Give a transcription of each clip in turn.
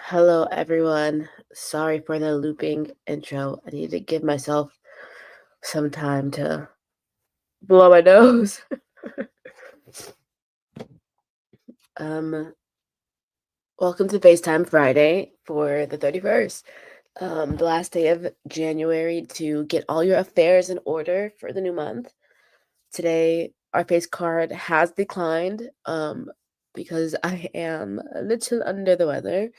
Hello, everyone. Sorry for the looping intro. I need to give myself some time to blow my nose. um, Welcome to Facetime Friday for the 31st, the last day of January to get all your affairs in order for the new month. Today, our face card has declined because I am a little under the weather.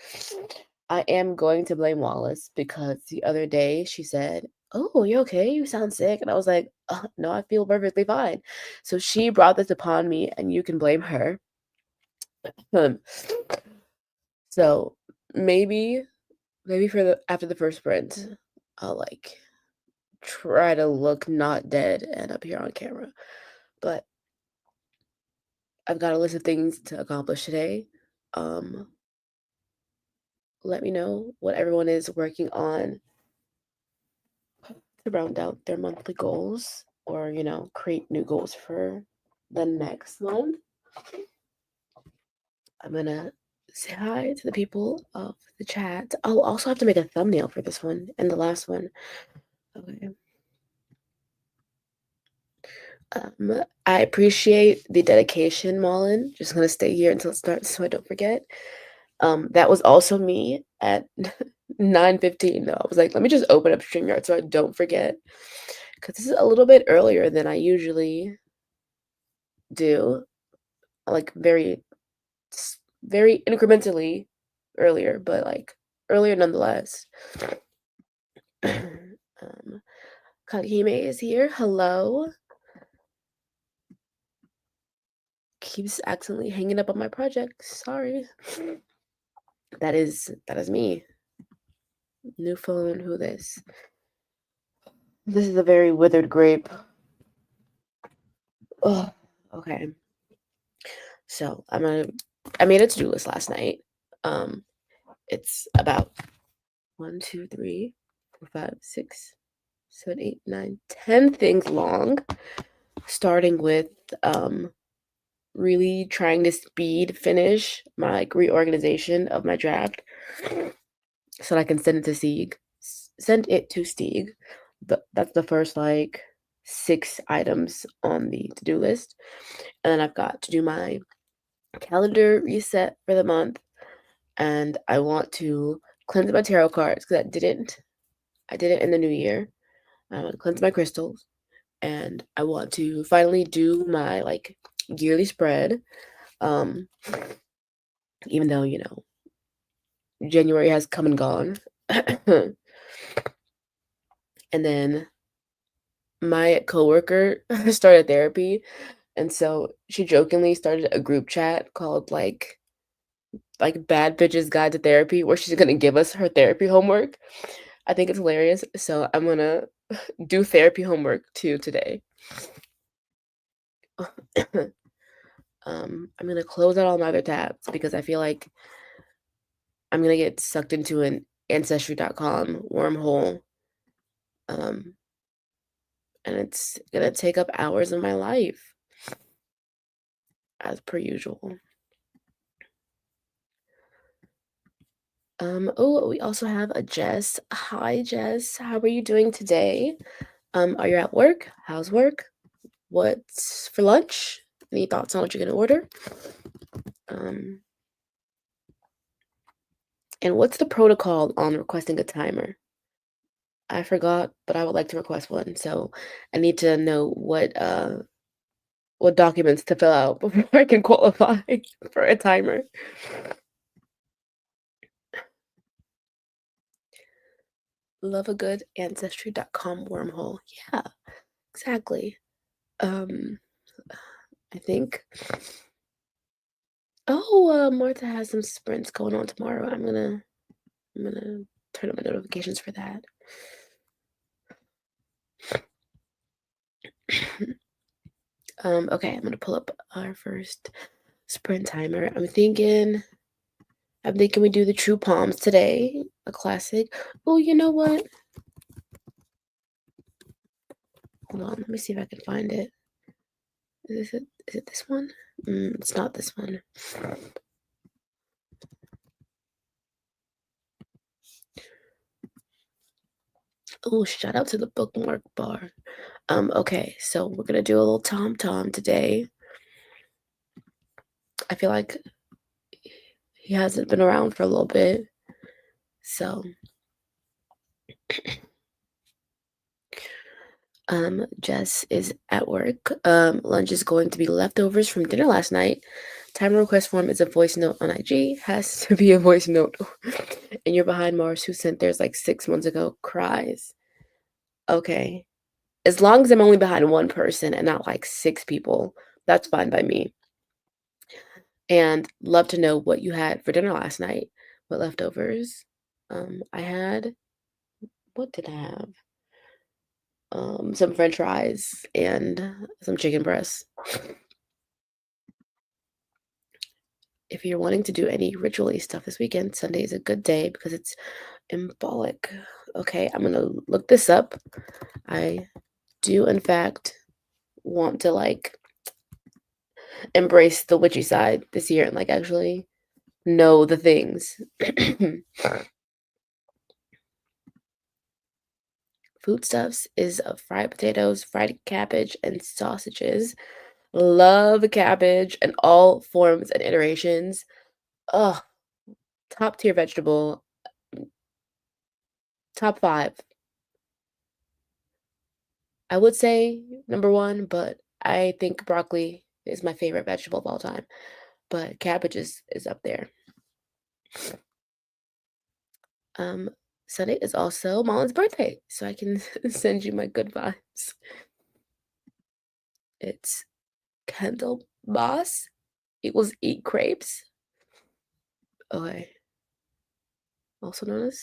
I am going to blame Wallace because the other day she said, "Oh, you okay? You sound sick." And I was like, "No, I feel perfectly fine." So she brought this upon me, and you can blame her. Um, so maybe, maybe for the after the first sprint, I'll like try to look not dead and appear on camera. But I've got a list of things to accomplish today. Um, Let me know what everyone is working on to round out their monthly goals or, create new goals for the next month. I'm gonna say hi to the people of the chat. I'll also have to make a thumbnail for this one and the last one. Okay. I appreciate the dedication, Mullen. Just gonna stay here until it starts so I don't forget. That was also me at 9:15 though. I was like, let me just open up StreamYard so I don't forget. Because this is a little bit earlier than I usually do. Like very incrementally earlier, but like earlier nonetheless. Kagime is here. Hello. Keeps accidentally hanging up on my project. Sorry. That is me. New phone, who this? This is a very withered grape. Oh, okay. So I made a to-do list last night. It's about 1, 2, 3, 4, 5, 6, 7, 8, 9, 10 things long. Starting with really trying to speed finish my reorganization of my draft so that I can send it to Stieg. That's the first 6 items on the to-do list. And then I've got to do my calendar reset for the month, and I want to cleanse my tarot cards because I did it in the new year. I want to cleanse my crystals, and I want to finally do my yearly spread. Even though January has come and gone. And then my coworker started therapy, and so she jokingly started a group chat called Bad Bitches Guide to Therapy, where she's gonna give us her therapy homework. I think it's hilarious, so I'm gonna do therapy homework too today. I'm gonna close out all my other tabs because I feel like I'm gonna get sucked into an ancestry.com wormhole. Um, and it's gonna take up hours of my life, as per usual. Oh, we also have a Jess. Hi, Jess. How are you doing today? Are you at work? How's work? What's for lunch? Any thoughts on what you're gonna order? And what's the protocol on requesting a timer? I forgot, but I would like to request one. So I need to know what documents to fill out before I can qualify for a timer. Love a good ancestry.com wormhole. Yeah, exactly. I think. Oh, Martha has some sprints going on tomorrow. I'm gonna turn on my notifications for that. Okay, I'm gonna pull up our first sprint timer. I'm thinking we do the True Palms today, a classic. Oh, you know what? Hold on, let me see if I can find it. Is it this one? It's not this one. Oh, shout out to the bookmark bar. Okay, so we're gonna do a little Tom Tom today. I feel like he hasn't been around for a little bit. So, Jess is at work. Lunch is going to be leftovers from dinner last night. Time request form is a voice note on IG. Has to be a voice note. And you're behind Mars, who sent theirs like 6 months ago. Cries. Okay. As long as I'm only behind one person and not like six people, that's fine by me. And love to know what you had for dinner last night. What leftovers? I had, what did I have? Some French fries and some chicken breasts. If you're wanting to do any ritually stuff this weekend, Sunday is a good day because it's symbolic. Okay, I'm gonna look this up. I do, in fact, want to like embrace the witchy side this year and like actually know the things. Foodstuffs is fried potatoes, fried cabbage, and sausages. Love cabbage and all forms and iterations. Ugh, top tier vegetable. Top five. I would say number one, but I think broccoli is my favorite vegetable of all time. But cabbage is up there. Um, Sunday is also Mullen's birthday, so I can send you my good vibes. It's Kendall Boss equals eat crepes. Okay, also known as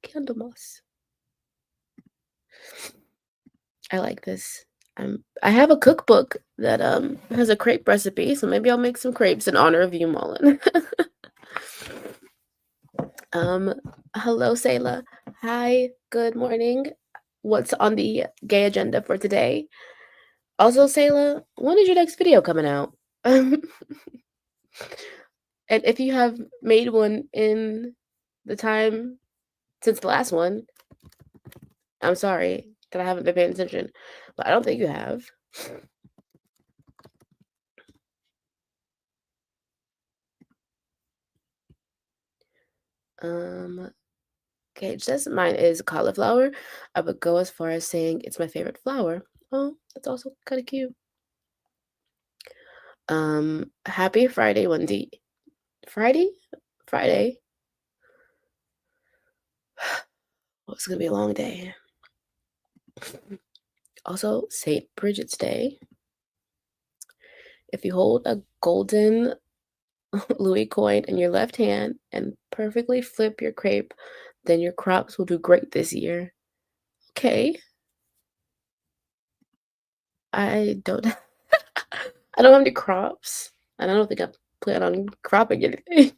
Candlemas. I like this. I have a cookbook that has a crepe recipe, so maybe I'll make some crepes in honor of you, Mullen. um, Hello, Sayla. Hi, good morning. What's on the gay agenda for today? Also, Sayla, when is your next video coming out? And if you have made one in the time since the last one, I'm sorry that I haven't been paying attention, but I don't think you have. Okay, it says mine is cauliflower. I would go as far as saying it's my favorite flower. Oh, that's also kind of cute. Happy Friday, Wendy. Friday? Friday? Well, it's gonna be a long day. Also, St. Bridget's Day. If you hold a golden Louis coin in your left hand and perfectly flip your crepe, then your crops will do great this year. Okay. I don't I don't have any crops. And I don't think I plan on cropping anything.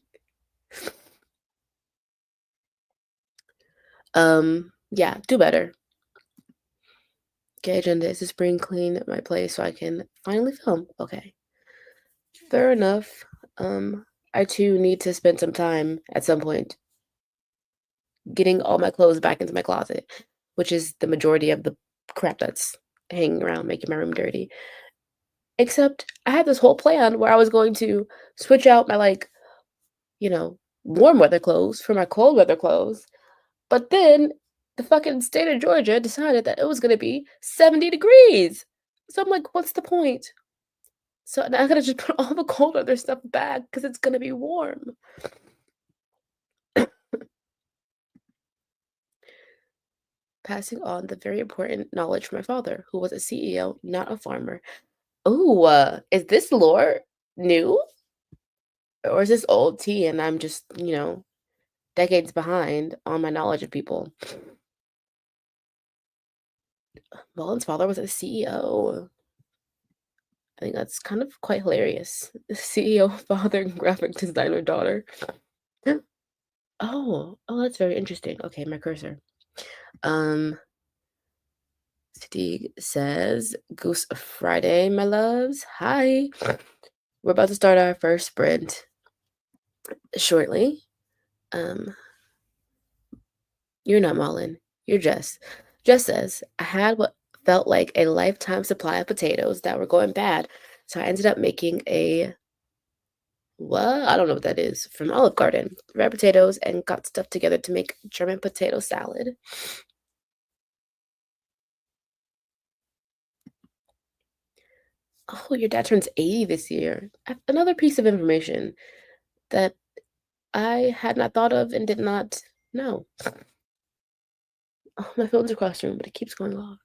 Yeah, do better. Okay, agenda is to spring clean my place so I can finally film. Okay. Fair enough. I too need to spend some time at some point getting all my clothes back into my closet, which is the majority of the crap that's hanging around making my room dirty. Except I had this whole plan where I was going to switch out my like, warm weather clothes for my cold weather clothes. But then the fucking state of Georgia decided that it was gonna be 70 degrees. So I'm like, what's the point? So now I gotta just put all the cold weather stuff back because it's gonna be warm. Passing on the very important knowledge from my father, who was a CEO, not a farmer. Oh, is this lore new? Or is this old tea and I'm just, decades behind on my knowledge of people? Mullen's father was a CEO. I think that's kind of quite hilarious. CEO, father, graphic designer, daughter. Oh, that's very interesting. Okay, my cursor. Um, Steve says, Goose Friday, my loves. Hi. We're about to start our first sprint shortly. Um, you're not Mullen. You're Jess. Jess says, I had what felt like a lifetime supply of potatoes that were going bad, so I ended up making a what? I don't know what that is. From Olive Garden. Red potatoes and got stuff together to make German potato salad. Oh, your dad turns 80 this year. Another piece of information that I had not thought of and did not know. Oh, my phone's across the room, but it keeps going off.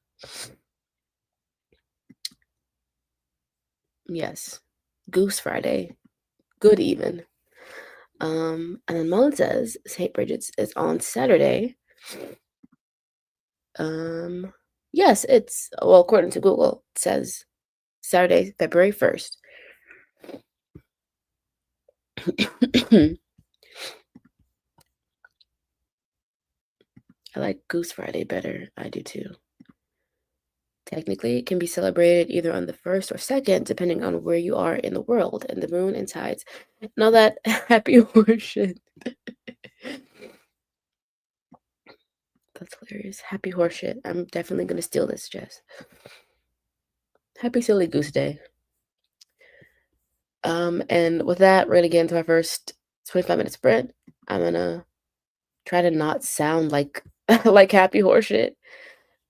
Yes. Goose Friday. Good even. And then Mullen says St. Bridget's is on Saturday. Um, yes, it's well, according to Google, it says Saturday, February 1st. I like Goose Friday better. I do too. Technically, it can be celebrated either on the 1st or 2nd, depending on where you are in the world, and the moon and tides. And all that happy horseshit. That's hilarious. Happy horseshit. I'm definitely gonna steal this, Jess. Happy Silly Goose Day. And with that, we're gonna get into our first 25-minute sprint. I'm gonna try to not sound like like happy horseshit.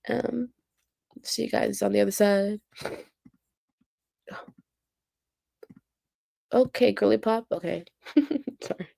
Um, see you guys on the other side. Okay, girly pop. Okay. Sorry.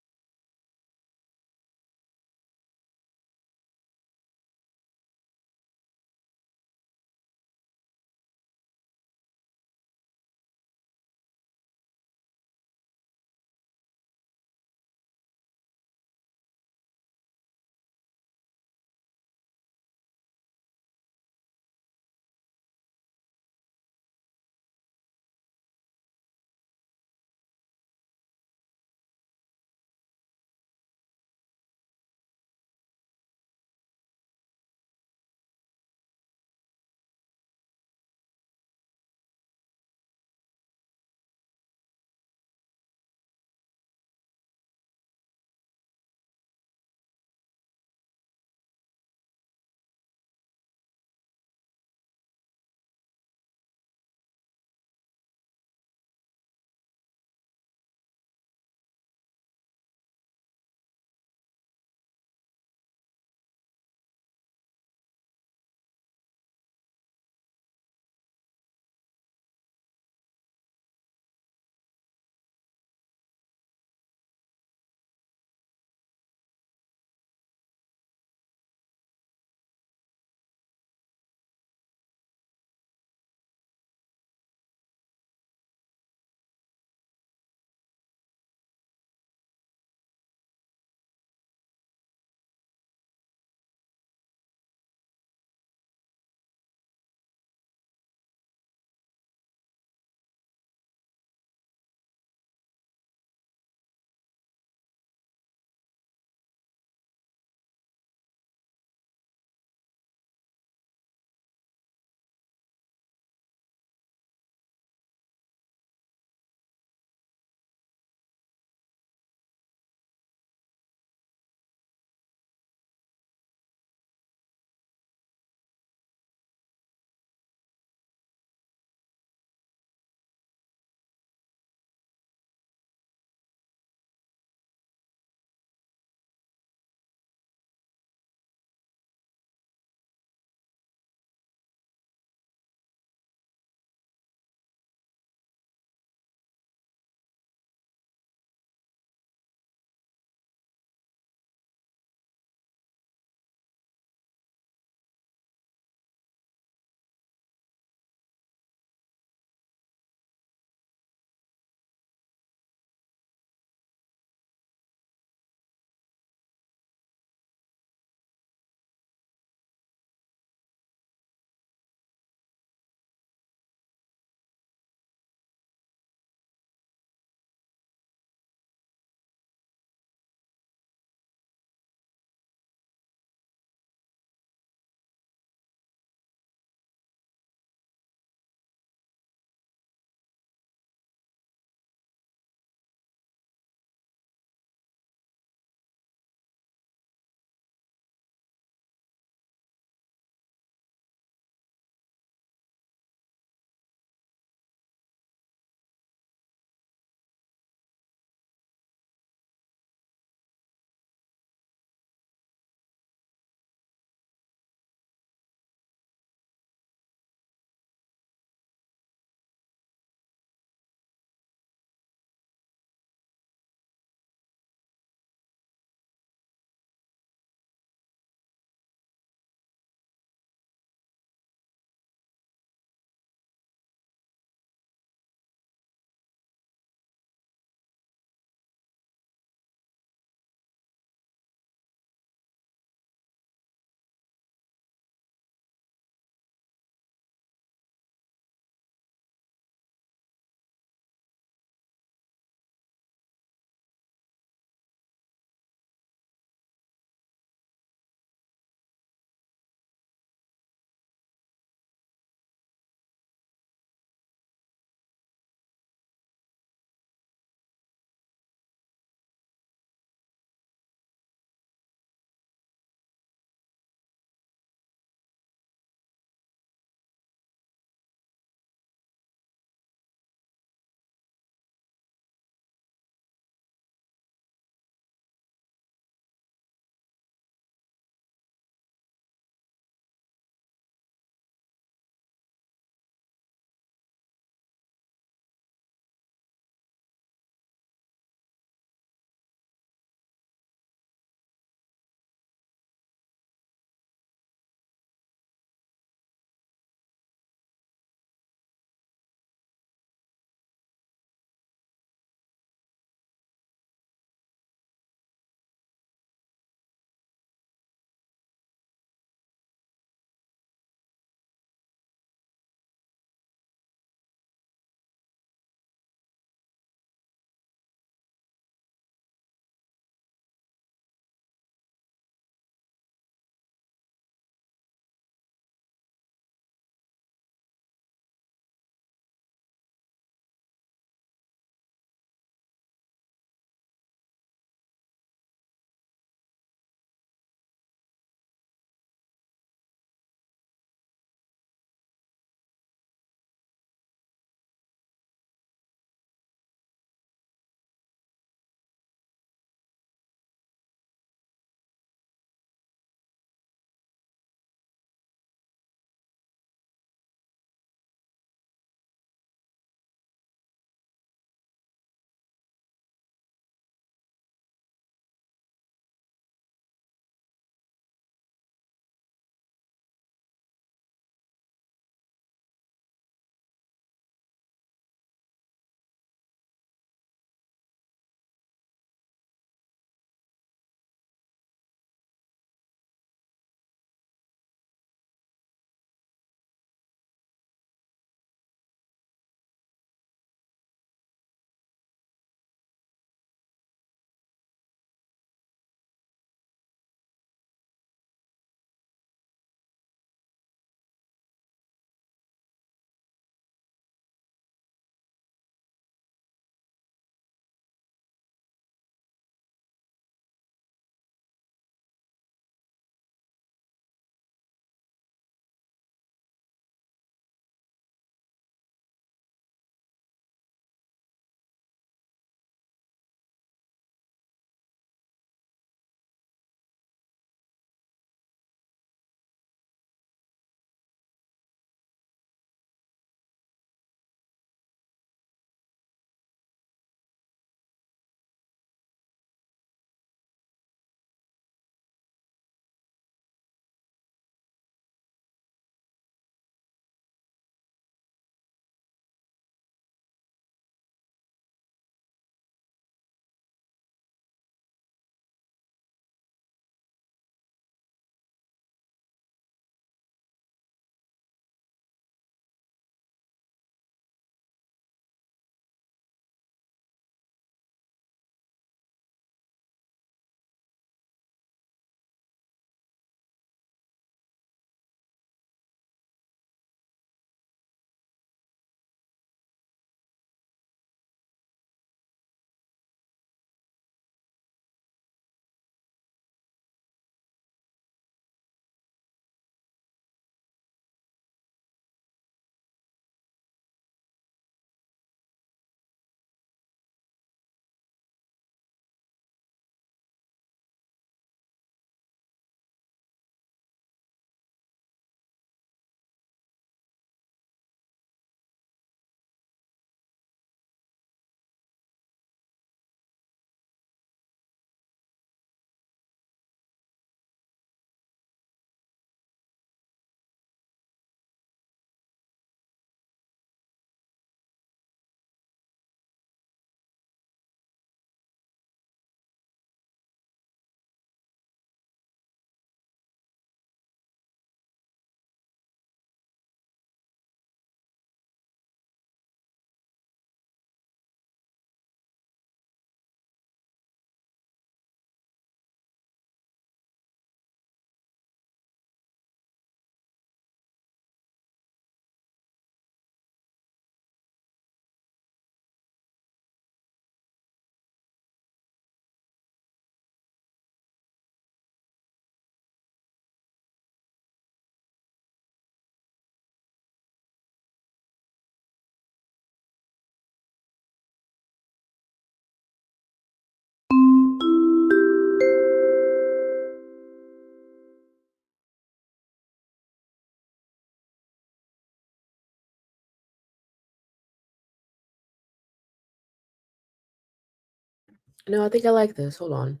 No, I think I like this. Hold on.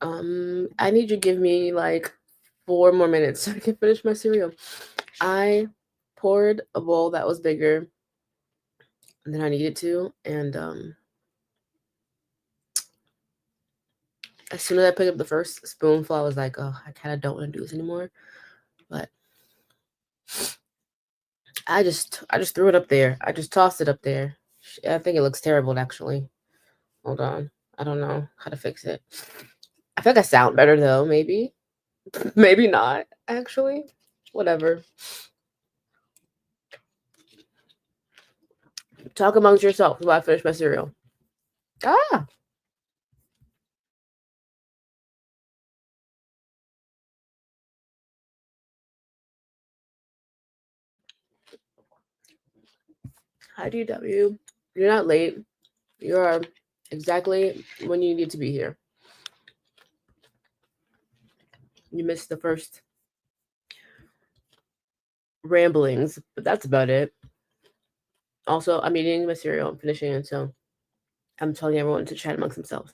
Um, I need you to give me like 4 more minutes so I can finish my cereal. I poured a bowl that was bigger than I needed to, and as soon as I picked up the first spoonful, I was like, oh, I kind of don't want to do this anymore. But I just threw it up there. I just tossed it up there. I think it looks terrible, actually. Hold on. I don't know how to fix it. I feel like I sound better though, maybe. Maybe not, actually. Whatever. Talk amongst yourself while I finish my cereal. Ah! Hi, DW. You're not late. You are exactly when you need to be here. You missed the first ramblings, but that's about it. Also, I'm eating my cereal. I'm finishing it, so I'm telling everyone to chat amongst themselves.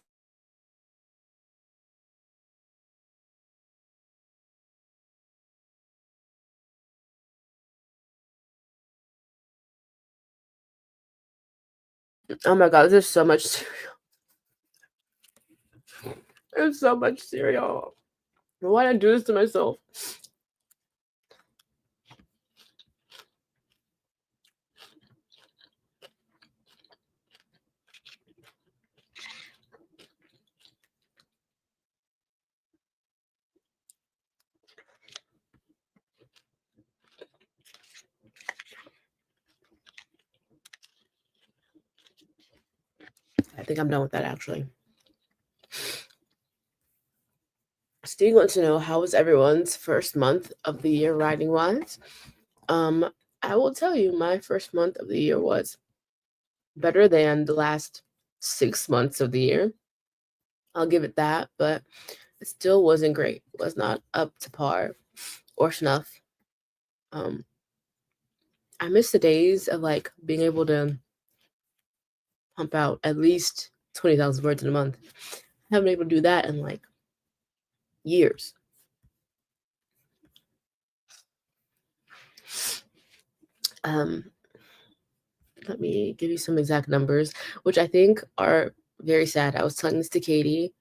Oh my god, there's so much cereal. There's so much cereal. Why did I do this to myself? I think I'm done with that actually. Steve wants to know how was everyone's first month of the year riding wise? Um, I will tell you my first month of the year was better than the last 6 months of the year. I'll give it that, but it still wasn't great. It was not up to par or snuff. Um, I miss the days of like being able to pump out at least 20,000 words in a month. I haven't been able to do that in like years. Um, Let me give you some exact numbers, which I think are very sad. I was telling this to Katie.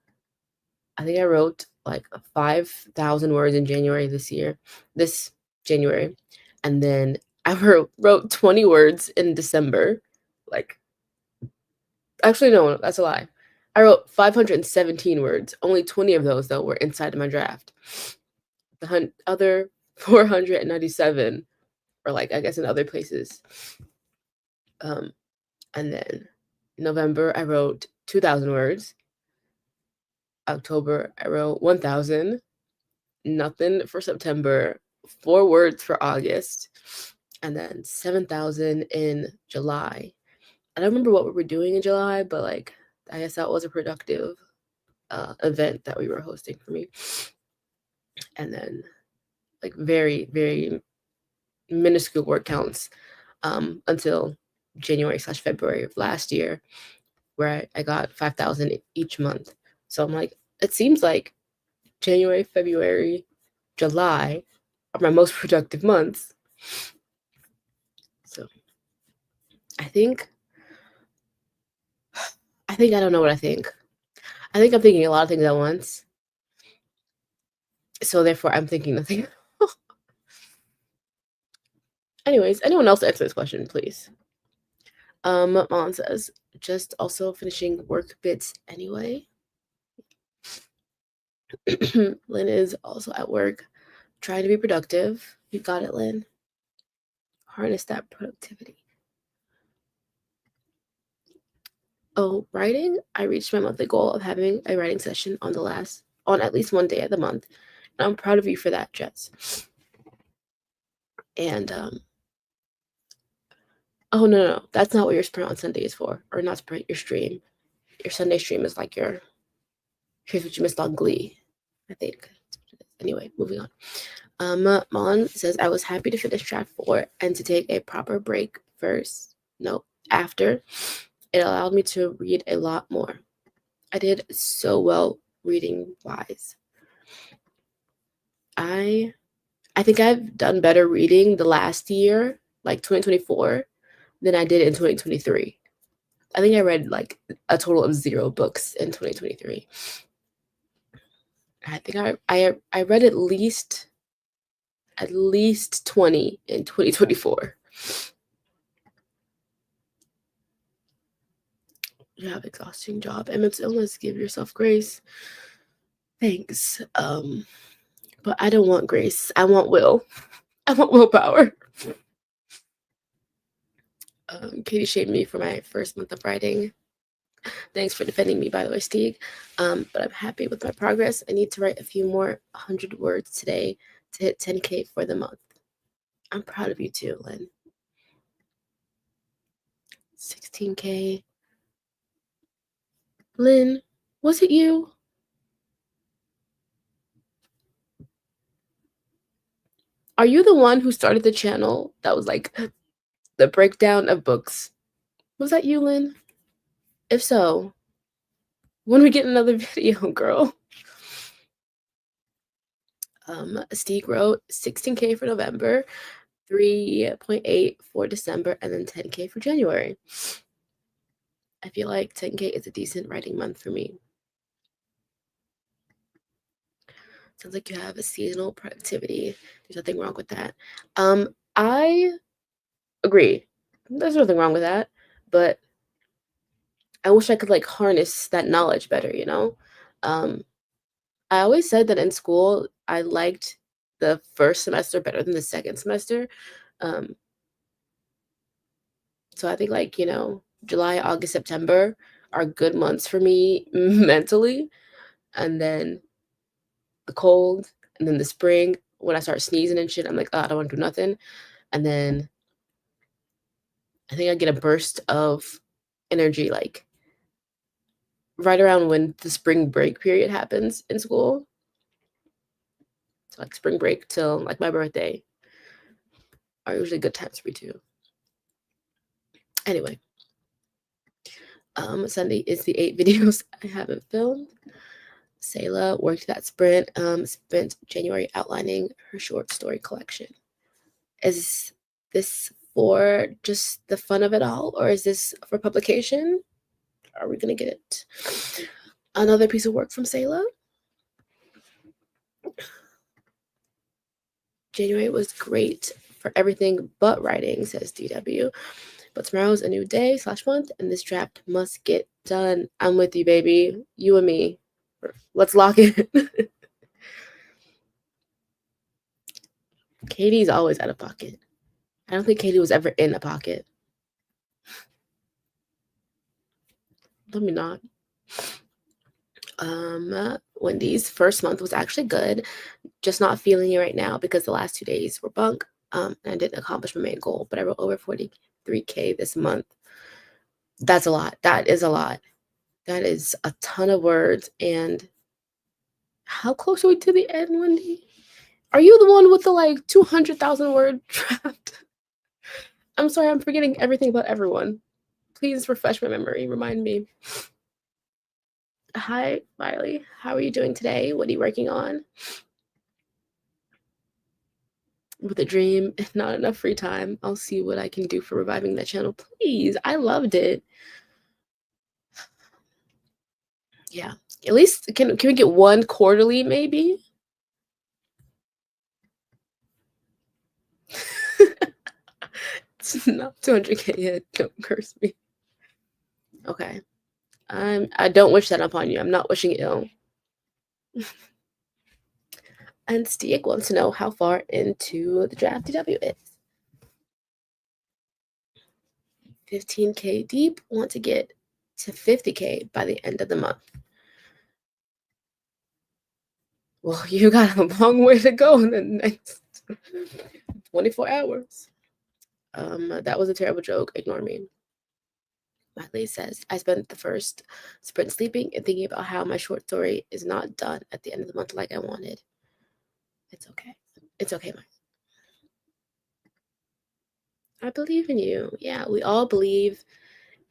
I think I wrote like 5,000 words in January this January. And then I wrote 20 words in December. Like, actually, no, that's a lie. I wrote 517 words. Only 20 of those, though, were inside of my draft. The other 497 or like, I guess, in other places. Um, and then November, I wrote 2,000 words. October, I wrote 1,000. Nothing for September. 4 words for August. And then 7,000 in July. I don't remember what we were doing in July, but like, I guess that was a productive event that we were hosting for me. And then, like, very, very minuscule word counts until January/February of last year, where I got 5,000 each month. So I'm like, it seems like January, February, July are my most productive months. So I think I don't know what I think. I think I'm thinking a lot of things at once. So therefore I'm thinking nothing. Anyways, anyone else answer this question, please? Mom says, just also finishing work bits anyway. Lynn is also at work, trying to be productive. You got it, Lynn. Harness that productivity. Oh, writing. I reached my monthly goal of having a writing session on at least one day of the month. And I'm proud of you for that, Jess. And oh no, that's not what your sprint on Sunday is for. Or not sprint, your stream. Your Sunday stream is like your here's what you missed on Glee, I think. Anyway, moving on. Mon says, I was happy to finish track 4 and to take a proper break first. No, after, it allowed me to read a lot more. I did so well reading wise. I think I've done better reading the last year, like 2024, than I did in 2023. I think I read like a total of 0 books in 2023. I think I read at least 20 in 2024. You have exhausting job and mental illness. Give yourself grace. Thanks. But I don't want grace. I want will. I want willpower. Katie shamed me for my first month of writing. Thanks for defending me, by the way, Steve. But I'm happy with my progress. I need to write a few more 100 words today to hit 10K for the month. I'm proud of you too, Lynn. 16K. Lynn, was it you? Are you the one who started the channel that was like the breakdown of books? Was that you, Lynn? If so, when we get another video, girl? Steve wrote 16K for November, 3.8 for December, and then 10K for January. I feel like 10K is a decent writing month for me. Sounds like you have a seasonal productivity. There's nothing wrong with that. I agree. There's nothing wrong with that, but I wish I could like harness that knowledge better, you know? I always said that in school I liked the first semester better than the second semester. Um, so I think like, July, August, September are good months for me mentally. And then the cold, and then the spring, when I start sneezing and shit, I'm like, oh, I don't want to do nothing. And then I think I get a burst of energy like right around when the spring break period happens in school. So like spring break till like my birthday are usually good times for me too. Anyway, Sunday is the 8 videos I haven't filmed. Sayla worked that sprint, spent January outlining her short story collection. Is this for just the fun of it all, or is this for publication? Are we gonna get another piece of work from Sayla? January was great for everything but writing, says DW. But tomorrow's a new day / month, and this draft must get done. I'm with you, baby. You and me. Let's lock it. Katie's always out of pocket. I don't think Katie was ever in a pocket. Let me not. Wendy's first month was actually good. Just not feeling it right now because the last 2 days were bunk. And I didn't accomplish my main goal, but I wrote over 43K this month. That's a lot. That is a lot. That is a ton of words. And how close are we to the end, Wendy? Are you the one with the like 200,000 word draft? I'm sorry, I'm forgetting everything about everyone. Please refresh my memory. Remind me. Hi, Miley. How are you doing today? What are you working on? With a dream and not enough free time, I'll see what I can do for reviving that channel. Please, I loved it. Yeah, at least can we get one quarterly, maybe? It's not 200K yet. Don't curse me. Okay, I don't wish that upon you. I'm not wishing ill. And Stieg wants to know how far into the draft DW is. 15K deep. Want to get to 50K by the end of the month. Well, you got a long way to go in the next 24 hours. That was a terrible joke. Ignore me. Miley says, I spent the first sprint sleeping and thinking about how my short story is not done at the end of the month like I wanted. It's okay. It's okay, Miley. I believe in you. Yeah, we all believe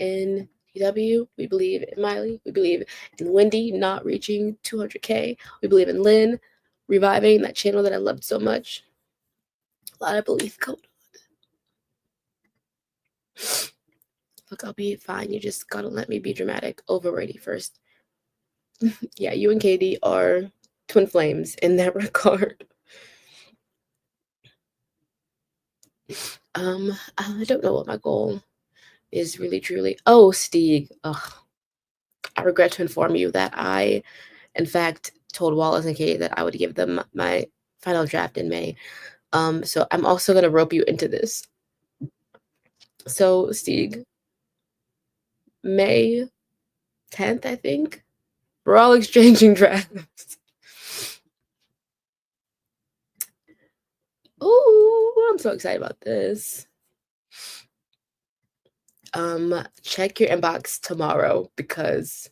in TW. We believe in Miley. We believe in Wendy not reaching 200K. We believe in Lynn reviving that channel that I loved so much. A lot of belief going on. Look, I'll be fine. You just gotta let me be dramatic. Over ready first. Yeah, you and Katie are twin flames in that regard. I don't know what my goal is really truly. Oh, Stieg. Ugh. I regret to inform you that I, in fact, told Wallace and Katie that I would give them my final draft in May. So I'm also gonna rope you into this. So, Stieg, May 10th, I think, we're all exchanging drafts. Ooh, I'm so excited about this. Check your inbox tomorrow because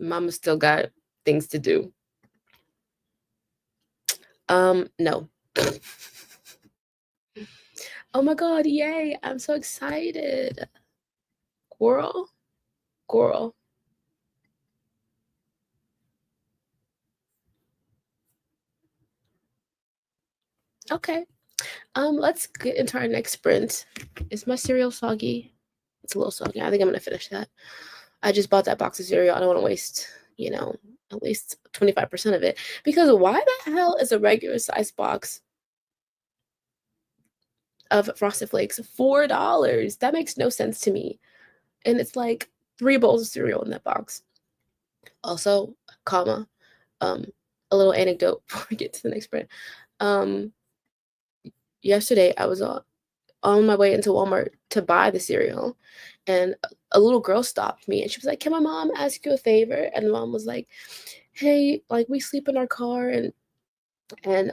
Mama still got things to do. No. Oh my God, yay! I'm so excited. Squirrel? Squirrel. Okay. Let's get into our next sprint. Is my cereal soggy? It's a little soggy. I think I'm gonna finish that. I just bought that box of cereal. I don't want to waste, at least 25% of it. Because why the hell is a regular size box of Frosted Flakes $4? That makes no sense to me. And it's like 3 bowls of cereal in that box. Also, comma, um, a little anecdote before we get to the next sprint. Um, Yesterday I was on my way into Walmart to buy the cereal, and a little girl stopped me and she was like, "Can my mom ask you a favor?" And the mom was like, "Hey, like we sleep in our car and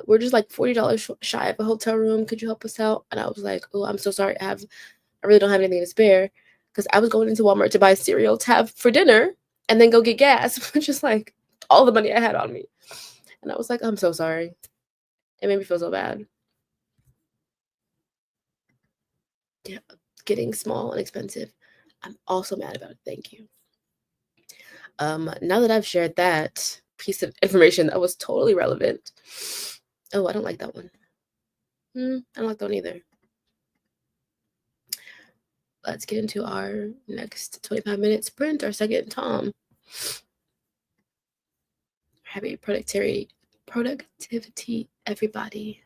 we're just like $40 shy of a hotel room. Could you help us out?" And I was like, "Oh, I'm so sorry. I really don't have anything to spare," because I was going into Walmart to buy cereal to have for dinner and then go get gas, which is like all the money I had on me. And I was like, "I'm so sorry." It made me feel so bad. Yeah, getting small and expensive. I'm also mad about it. Thank you. Now that I've shared that piece of information that was totally relevant. Oh, I don't like that one. I don't like that one either. Let's get into our next 25-minute sprint, our second Tom. Happy productivity, everybody.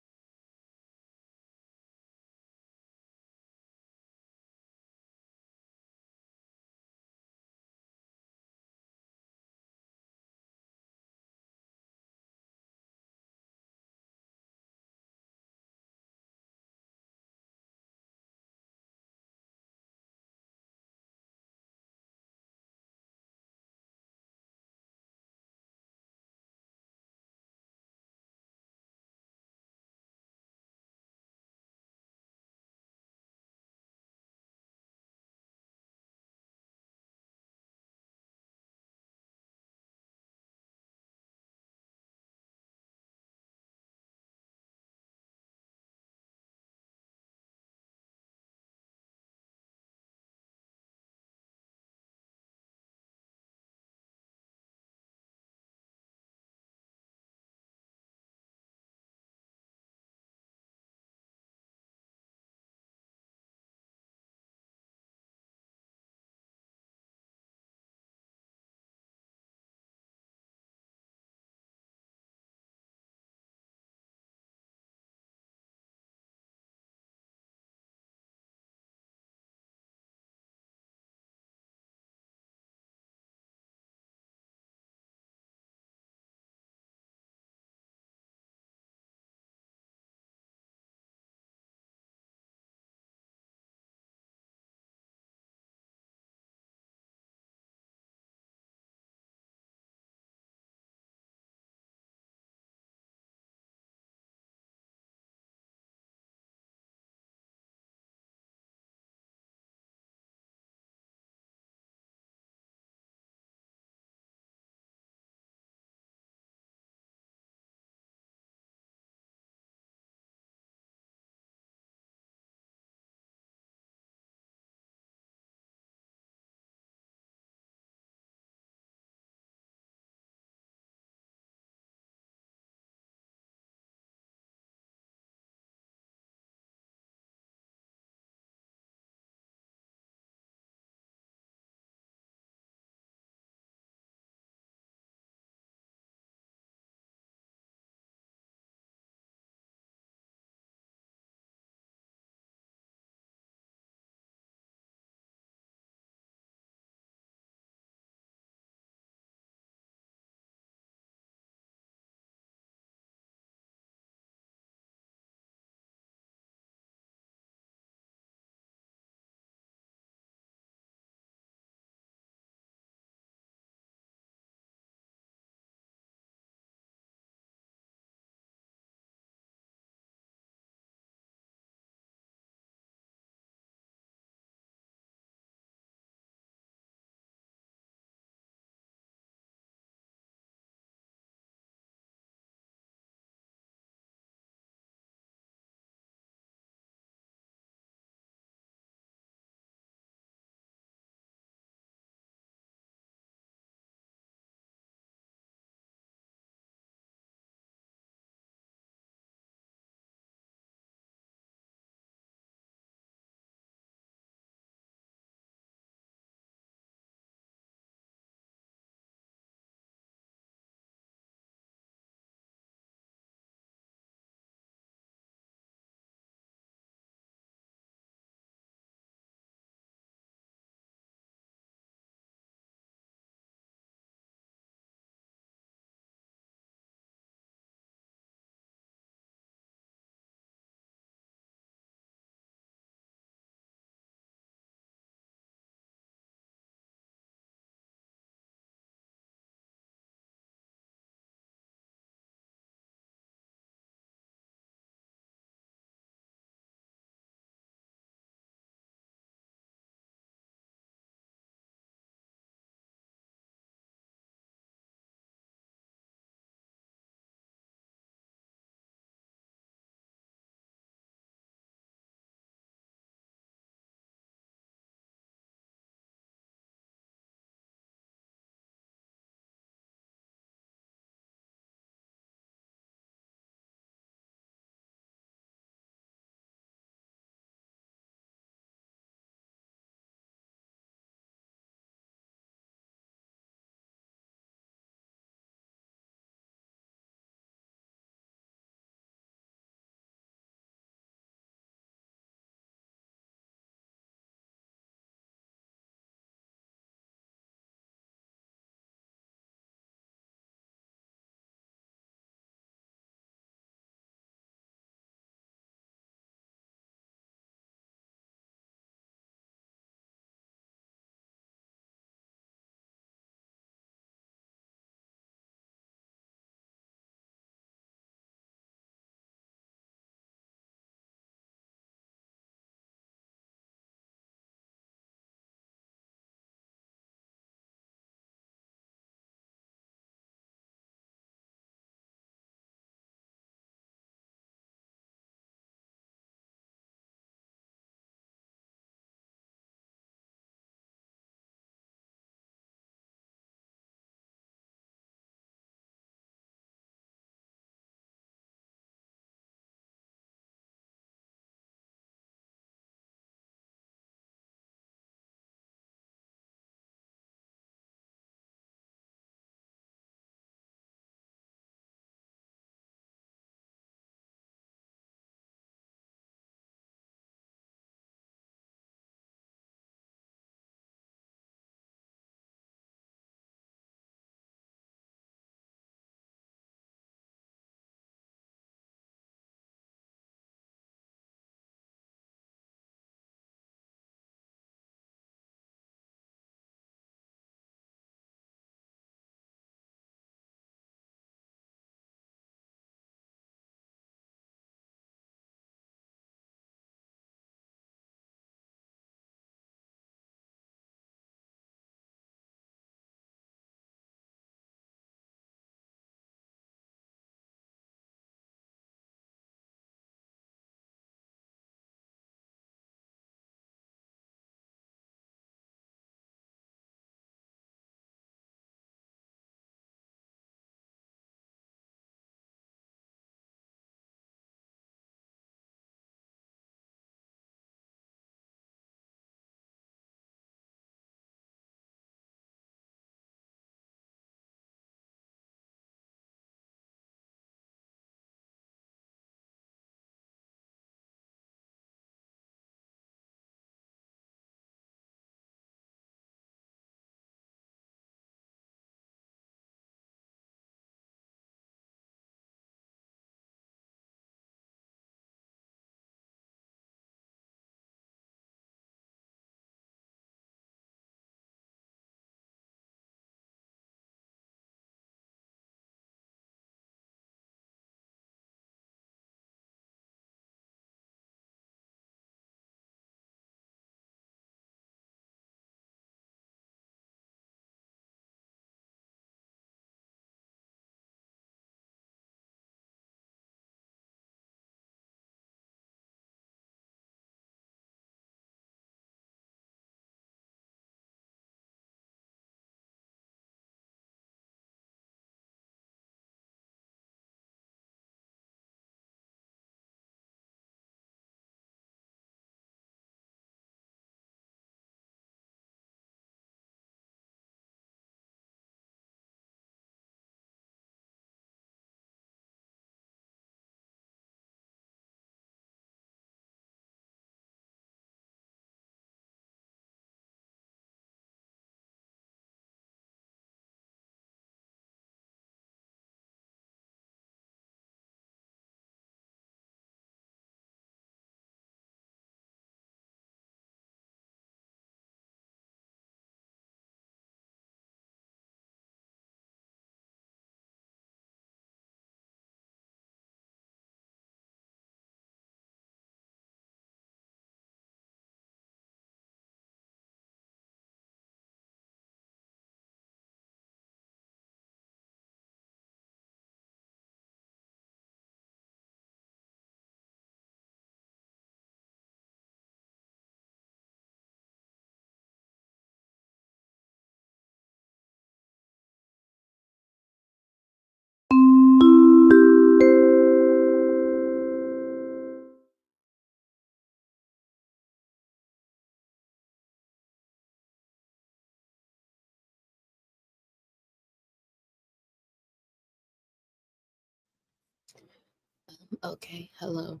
Okay, hello.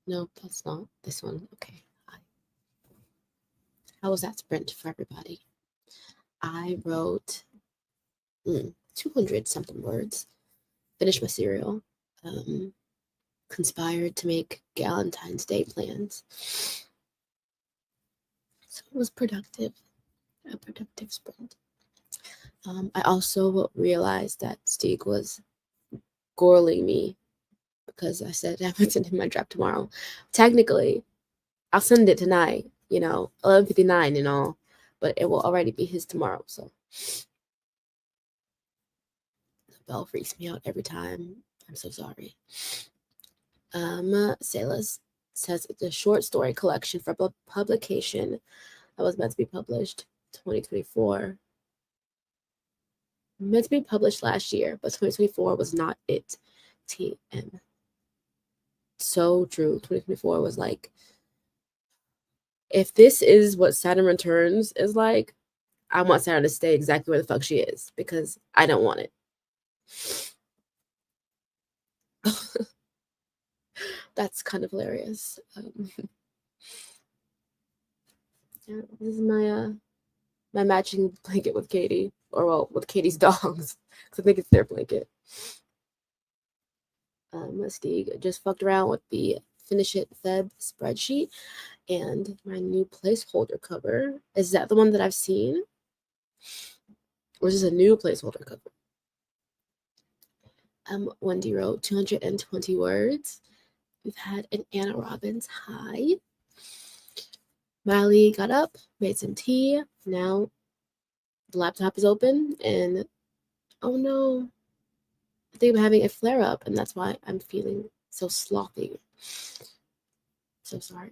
No, that's not this one. Okay. Hi. How was that sprint for everybody? I wrote 200 something words, finished my cereal, um, conspired to make Valentine's Day plans. So it was productive, a productive sprint. I also realized that Steak was gorling me because I said I would send him my draft tomorrow. Technically, I'll send it tonight, 11:59 and all, but it will already be his tomorrow. So the bell freaks me out every time. I'm so sorry. Salas says it's a short story collection for publication that was meant to be published 2024. Meant to be published last year, but 2024 was not it. TM. So true. 2024 was like, if this is what Saturn Returns is like, I want Saturn to stay exactly where the fuck she is because I don't want it. That's kind of hilarious. Yeah, this is my matching blanket with Katie, or well, with Katie's dogs, because I think it's their blanket. Steve just fucked around with the Finish It Feb spreadsheet and my new placeholder cover. Is that the one that I've seen? Or is this a new placeholder cover? Wendy wrote 220 words. We've had an Anna Robbins hi. Miley got up, made some tea. Now the laptop is open, and oh no, I think I'm having a flare up, and that's why I'm feeling so slothy. So sorry.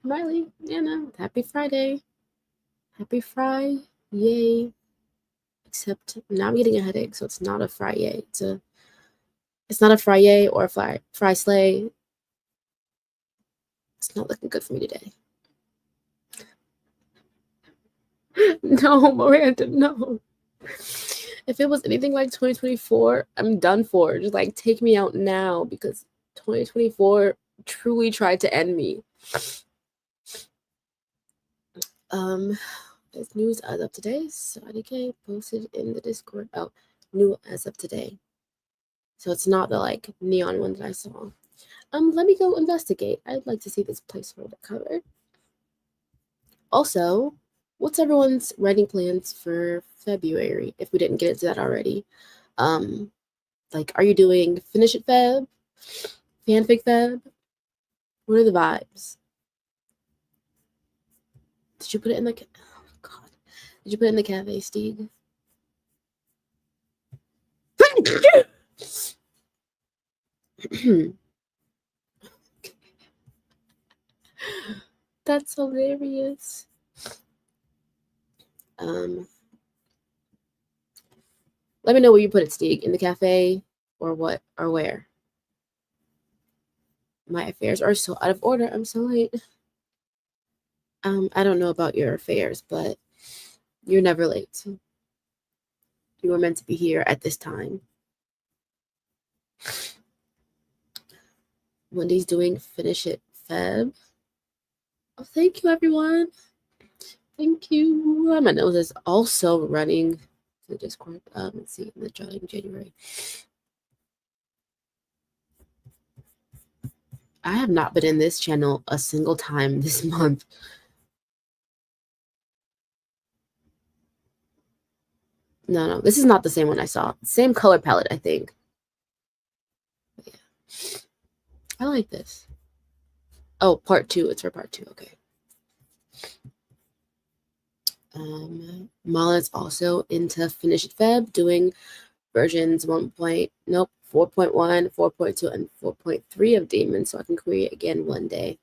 Miley, Anna, happy Friday. Happy Fry. Yay. Except now I'm getting a headache, so it's not a fry yay. It's not a fry yay or a fry slay. It's not looking good for me today. No, Miranda, no. If it was anything like 2024, I'm done for. Just like take me out now because 2024 truly tried to end me. It's news as of today. Saudi K posted in the Discord. Oh, new as of today. So it's not the like neon one that I saw. Let me go investigate. I'd like to see this placeholder cover. Also, what's everyone's writing plans for February? If we didn't get into that already, like, are you doing Finish It Feb, Fanfic Feb? What are the vibes? Did you put it in the? Oh God, did you put it in the cafe, Steeg? That's hilarious. Let me know where you put it, Steeg. In the cafe or what or where? My affairs are so out of order. I'm so late. I don't know about your affairs, but you're never late. You were meant to be here at this time. Wendy's doing Finish It Feb. Oh, thank you, everyone. Thank you. My nose is also running to Discord. Let's see, in the January. I have not been in this channel a single time this month. No, this is not the same one I saw. Same color palette, I think. But yeah. I like this. Oh, part 2. It's for part 2. Okay. Mala's also into Finish It Feb, doing versions 4.1, 4.2, and 4.3 of Demon, so I can create again one day.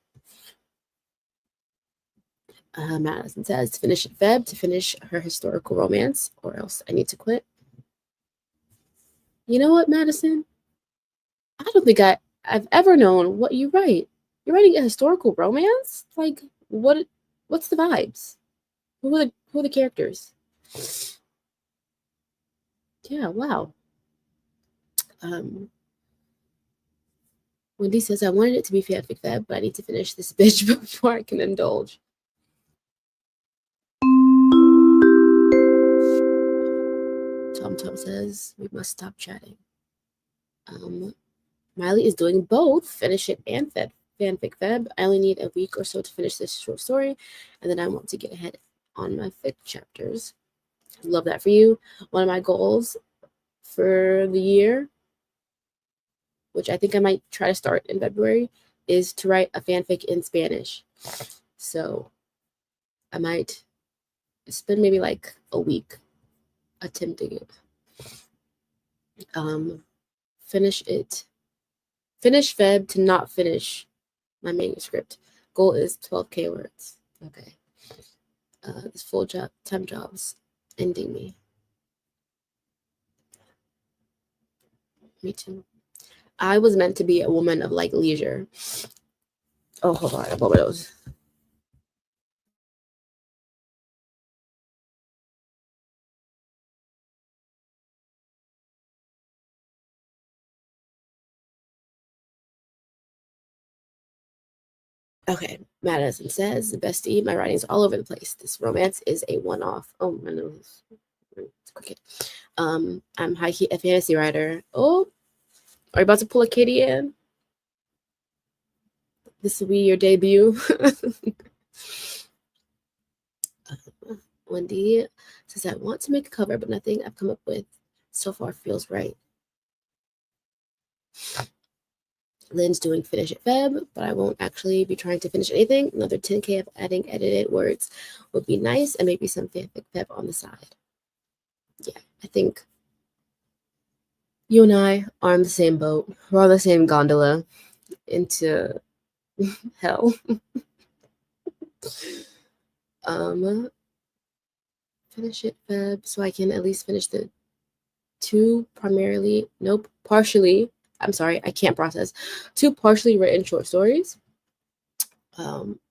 Madison says, Finish It Feb to finish her historical romance, or else I need to quit. You know what, Madison? I don't think I've ever known what you write. You're writing a historical romance? Like, what's the vibes? Who are the characters? Yeah, wow. Wendy says, I wanted it to be fanfic feb, but I need to finish this bitch before I can indulge. Tom says, we must stop chatting. Miley is doing both, finish it and fanfic feb. I only need a week or so to finish this short story, and then I want to get ahead on my fic chapters. Love that for you. One of my goals for the year, which I think I might try to start in February, is to write a fanfic in Spanish. So I might spend maybe like a week attempting it. Finish it. Finish Feb to not finish my manuscript. Goal is 12K words. Okay. This full-time job's ending me. Me too. I was meant to be a woman of like leisure. Oh, hold on. What were those? Okay, Madison says, bestie, my writing's all over the place. This romance is a one-off. Oh, my nose. It's crooked. I'm high-key a fantasy writer. Oh, are you about to pull a Katie in? This will be your debut. Wendy says, I want to make a cover, but nothing I've come up with so far feels right. Lynn's doing finish at Feb, but I won't actually be trying to finish anything. Another 10K of adding edited words would be nice, and maybe some fanfic Feb on the side. Yeah, I think you and I are on the same boat. We're on the same gondola into hell. Finish it Feb so I can at least finish the partially. I'm sorry, I can't process. 2 partially written short stories.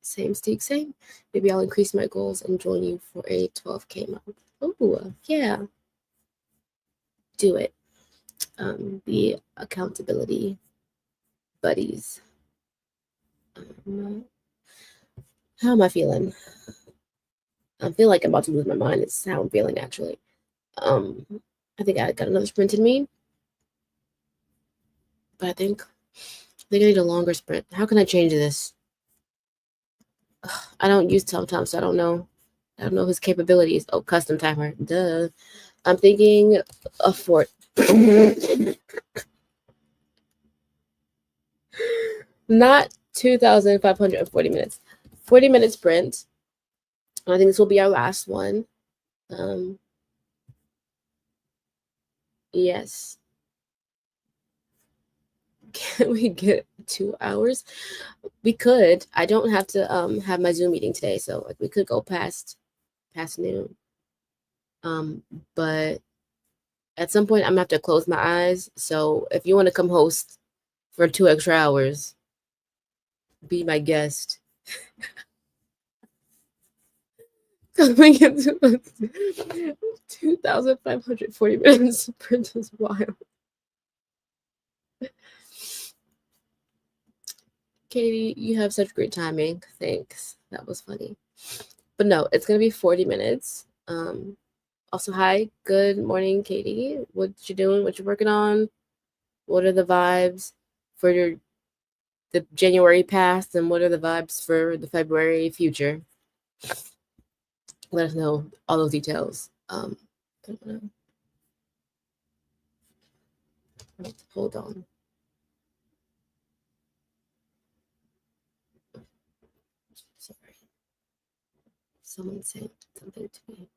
Same Steve, same. Maybe I'll increase my goals and join you for a 12K month. Oh, yeah. Do it. Be accountability buddies. How am I feeling? I feel like I'm about to lose my mind. It's how I'm feeling, actually. I think I got another sprint in me. But I think I need a longer sprint. How can I change this? I don't use TomTom, so I don't know his capabilities. Oh, custom timer. Duh. I'm thinking a fort. Not 2,540 minutes. 40-minute sprint. I think this will be our last one. Yes. Can we get 2 hours? We could. I don't have to have my Zoom meeting today, so like we could go past noon. But at some point I'm gonna have to close my eyes. So if you want to come host for 2 extra hours, be my guest. Coming into 2,540 minutes sprint is wild. Katie, you have such great timing. Thanks. That was funny. But no, it's gonna be 40 minutes. Also, hi, good morning, Katie. What you doing? What you working on? What are the vibes for the January past, and what are the vibes for the February future? Let us know all those details. Hold on. Sorry. Someone saying something to me.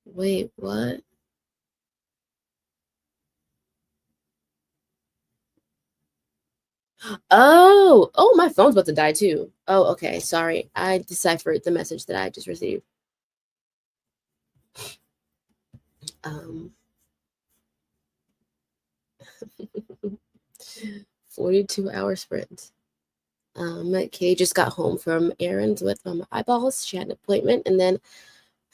Wait, what? Oh, my phone's about to die too. Oh, okay. Sorry. I deciphered the message that I just received. 42-hour sprint. Kay just got home from errands with eyeballs. She had an appointment and then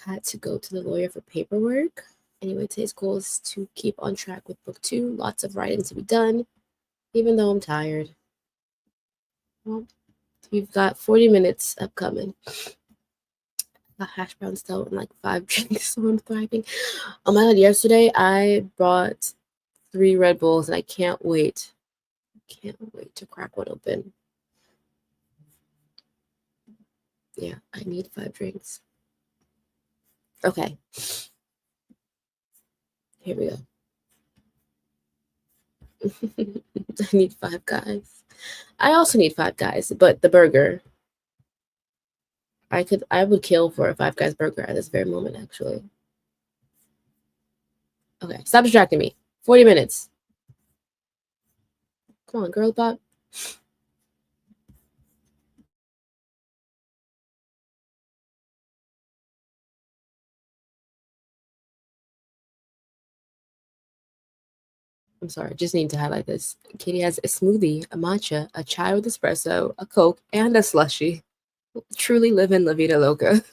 had to go to the lawyer for paperwork. Anyway, today's goal is to keep on track with book 2. Lots of writing to be done, even though I'm tired. Well, we've got 40 minutes upcoming. Got hash brown still and like 5 drinks, so I'm thriving. Oh my god, yesterday I bought 3 Red Bulls and I can't wait. Can't wait to crack one open. Yeah, I need 5 drinks. Okay. Here we go. I need 5 guys. I also need 5 guys, but the burger. I would kill for a 5 guys burger at this very moment, actually. Okay, stop distracting me. 40 minutes. Come on, girl pop. I'm sorry, just need to highlight this. Katie has a smoothie, a matcha, a chai with espresso, a Coke, and a slushie. Truly living La Vida Loca.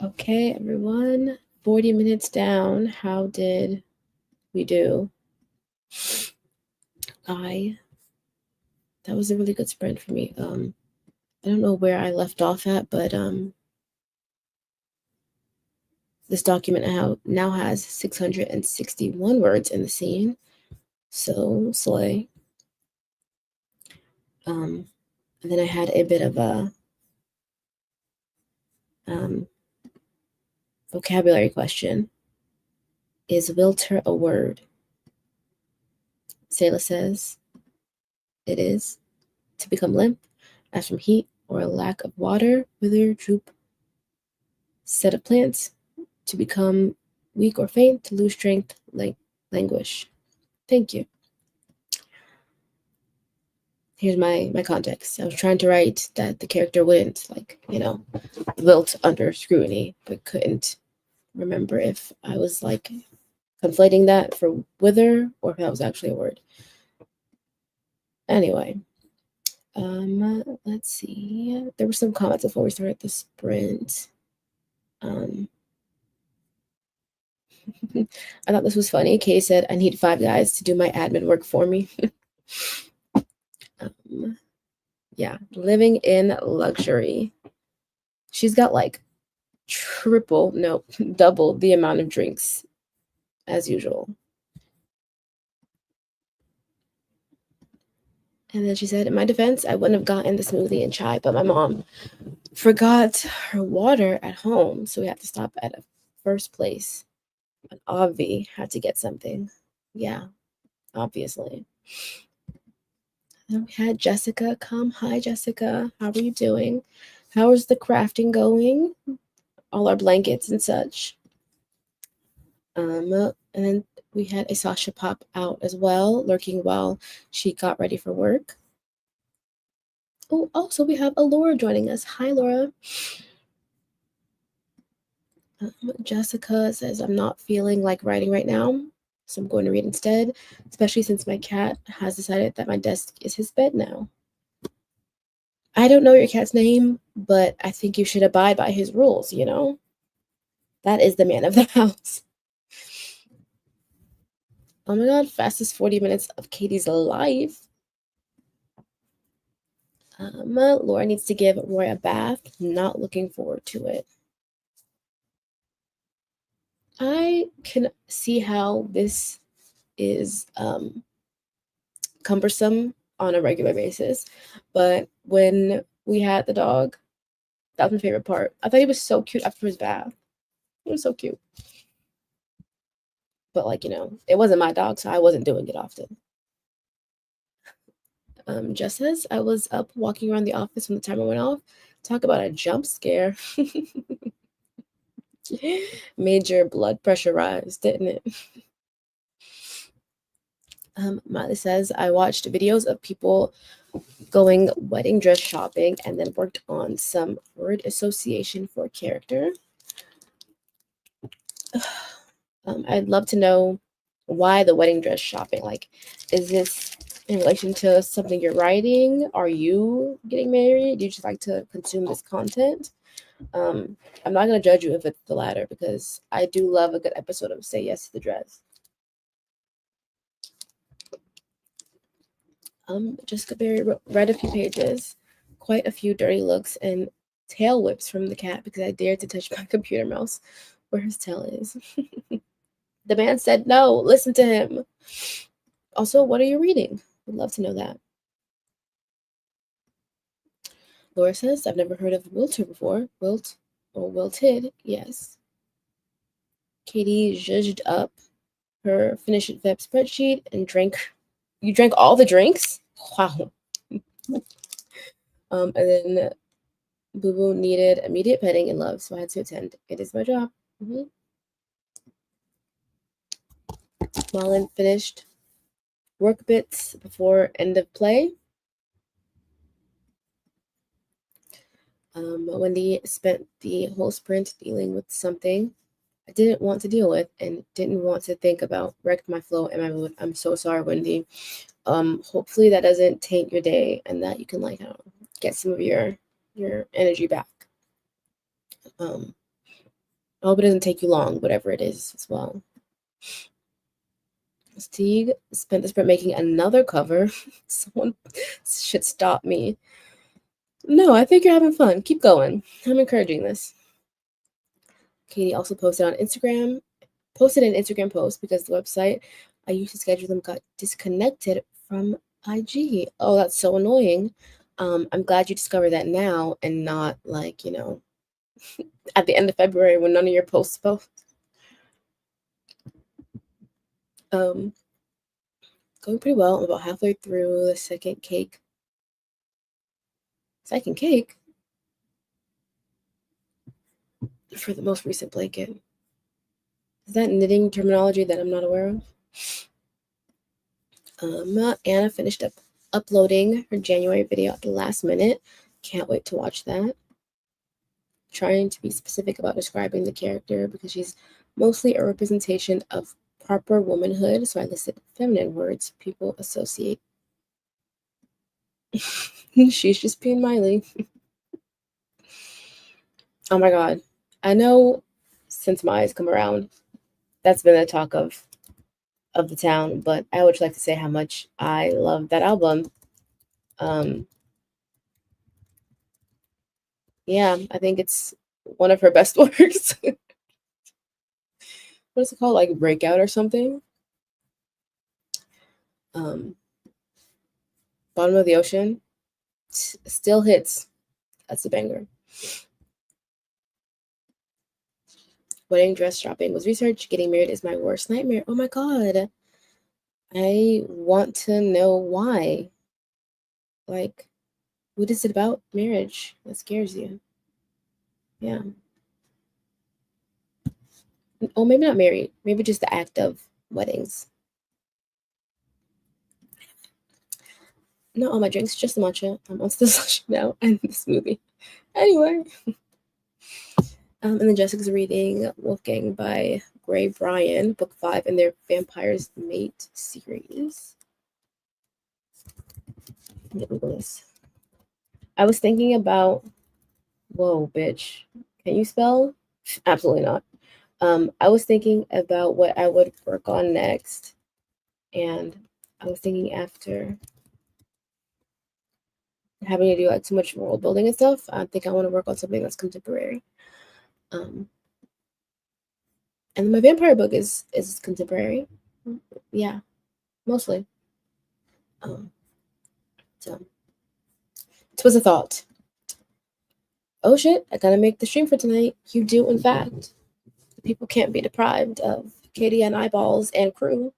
Okay, everyone. 40 minutes down. How did we do? That was a really good sprint for me. I don't know where I left off at, but this document now has 661 words in the scene. So slay. And then I had a bit of a vocabulary question. Is wilter a word? Selah says it is. To become limp, as from heat or a lack of water, wither, droop, set of plants. To become weak or faint, to lose strength, languish. Thank you. Here's my context. I was trying to write that the character wouldn't, wilt under scrutiny, but couldn't remember if I was conflating that for wither or if that was actually a word. Anyway, let's see. There were some comments before we started the sprint. I thought this was funny. Kay said, I need 5 guys to do my admin work for me. Yeah, living in luxury. She's got double the amount of drinks as usual. And then she said, in my defense, I wouldn't have gotten the smoothie and chai, but my mom forgot her water at home, so we had to stop at a first place. And Avi had to get something. Yeah, obviously. And we had Jessica come. Hi, Jessica. How are you doing? How is the crafting going? All our blankets and such. And then we had a Sasha pop out as well, lurking while she got ready for work. Oh, also we have a Laura joining us. Hi, Laura. Jessica says, I'm not feeling like writing right now, so I'm going to read instead, especially since my cat has decided that my desk is his bed now. I don't know your cat's name, but I think you should abide by his rules, you know? That is the man of the house. Oh my god, fastest 40 minutes of Katie's life. Laura needs to give Roy a bath. Not looking forward to it. I can see how this is cumbersome on a regular basis, but when we had the dog, that was my favorite part. I thought he was so cute after his bath. He was so cute. But it wasn't my dog, so I wasn't doing it often. Just says I was up walking around the office when the timer went off. Talk about a jump scare. Made your blood pressure rise, didn't it? Miley says, I watched videos of people going wedding dress shopping and then worked on some word association for character. I'd love to know why the wedding dress shopping. Is this in relation to something you're writing? Are you getting married? Do you just like to consume this content? I'm not going to judge you if it's the latter, because I do love a good episode of Say Yes to the Dress. Jessica Berry read a few pages, quite a few dirty looks and tail whips from the cat because I dared to touch my computer mouse where his tail is. The man said no, listen to him. Also, what are you reading? Would love to know that. Laura says, I've never heard of wilter before. Wilt or wilted, yes. Katie zhuzhed up her finish it Feb spreadsheet and drank. You drank all the drinks? Wow. And then Boo Boo needed immediate petting and love, so I had to attend. It is my job. Marlon finished work bits before end of play. Wendy spent the whole sprint dealing with something I didn't want to deal with and didn't want to think about. Wrecked my flow and my mood. I'm so sorry, Wendy. Hopefully that doesn't taint your day and that you can get some of your energy back. I hope it doesn't take you long, whatever it is as well. Stieg spent the sprint making another cover. Someone should stop me. No, I think you're having fun. Keep going. I'm encouraging this. Katie also posted an Instagram post because the website I used to schedule them got disconnected from IG. Oh, that's so annoying. I'm glad you discovered that now and not like, at the end of February when none of your posts post. Going pretty well. I'm about halfway through the second cake. Second cake? For the most recent blanket. Is that knitting terminology that I'm not aware of? Anna finished up uploading her January video at the last minute. Can't wait to watch that. Trying to be specific about describing the character because she's mostly a representation of proper womanhood, so I listed feminine words people associate. She's just being Miley. Oh my god. I know since Maya's come around, that's been the talk of the town, but I would like to say how much I love that album. Yeah, I think it's one of her best works. What is it called? Like Breakout or something? Um, Bottom of the Ocean still hits. That's a banger. Wedding dress shopping was research. Getting married is my worst nightmare. Oh my god. I want to know why. Like, what is it about marriage that scares you? Yeah. Oh, maybe not married. Maybe just the act of weddings. Not all my drinks, just the matcha. I'm on the slush now and the smoothie. Anyway. And then Jessica's reading Wolfgang by Gray Bryan, book 5 in their Vampires Mate series. Let me Google this. I was thinking about, whoa, bitch. Can you spell? Absolutely not. I was thinking about what I would work on next. And I was thinking after having to do like too much world building and stuff, I think I want to work on something that's contemporary. And my vampire book is contemporary. Yeah, mostly. So it was a thought. Oh shit, I gotta make the stream for tonight. You do, in fact. The people can't be deprived of Katie and Eyeballs and crew.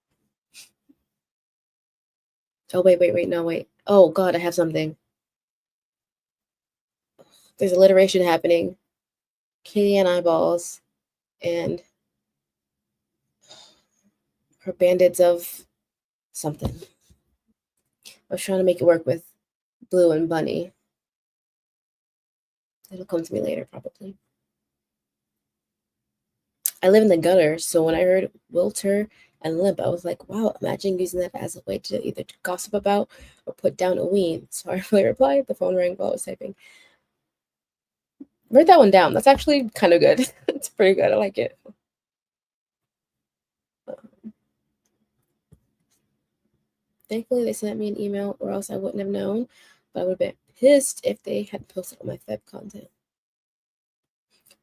Oh, wait, no, wait. Oh god, I have something. There's alliteration happening. Katie and Eyeballs and her bandits of something. I was trying to make it work with Blue and Bunny. It'll come to me later, probably. I live in the gutter, so when I heard Wilter and Limp, I was like, wow, imagine using that as a way to either gossip about or put down a ween. So I really replied. The phone rang while I was typing. Write that one down. That's actually kind of good. It's pretty good. I like it. Thankfully, they sent me an email, or else I wouldn't have known. But I would have been pissed if they had posted all my Feb content.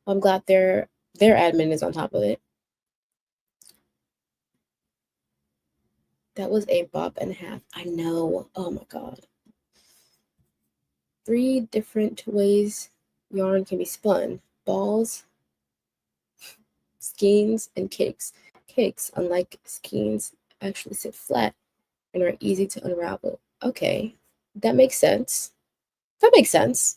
Well, I'm glad their admin is on top of it. That was a bop and a half. I know. Oh my god. 3 different ways yarn can be spun: balls, skeins, and cakes. Cakes, unlike skeins, actually sit flat and are easy to unravel. Okay, that makes sense. That makes sense.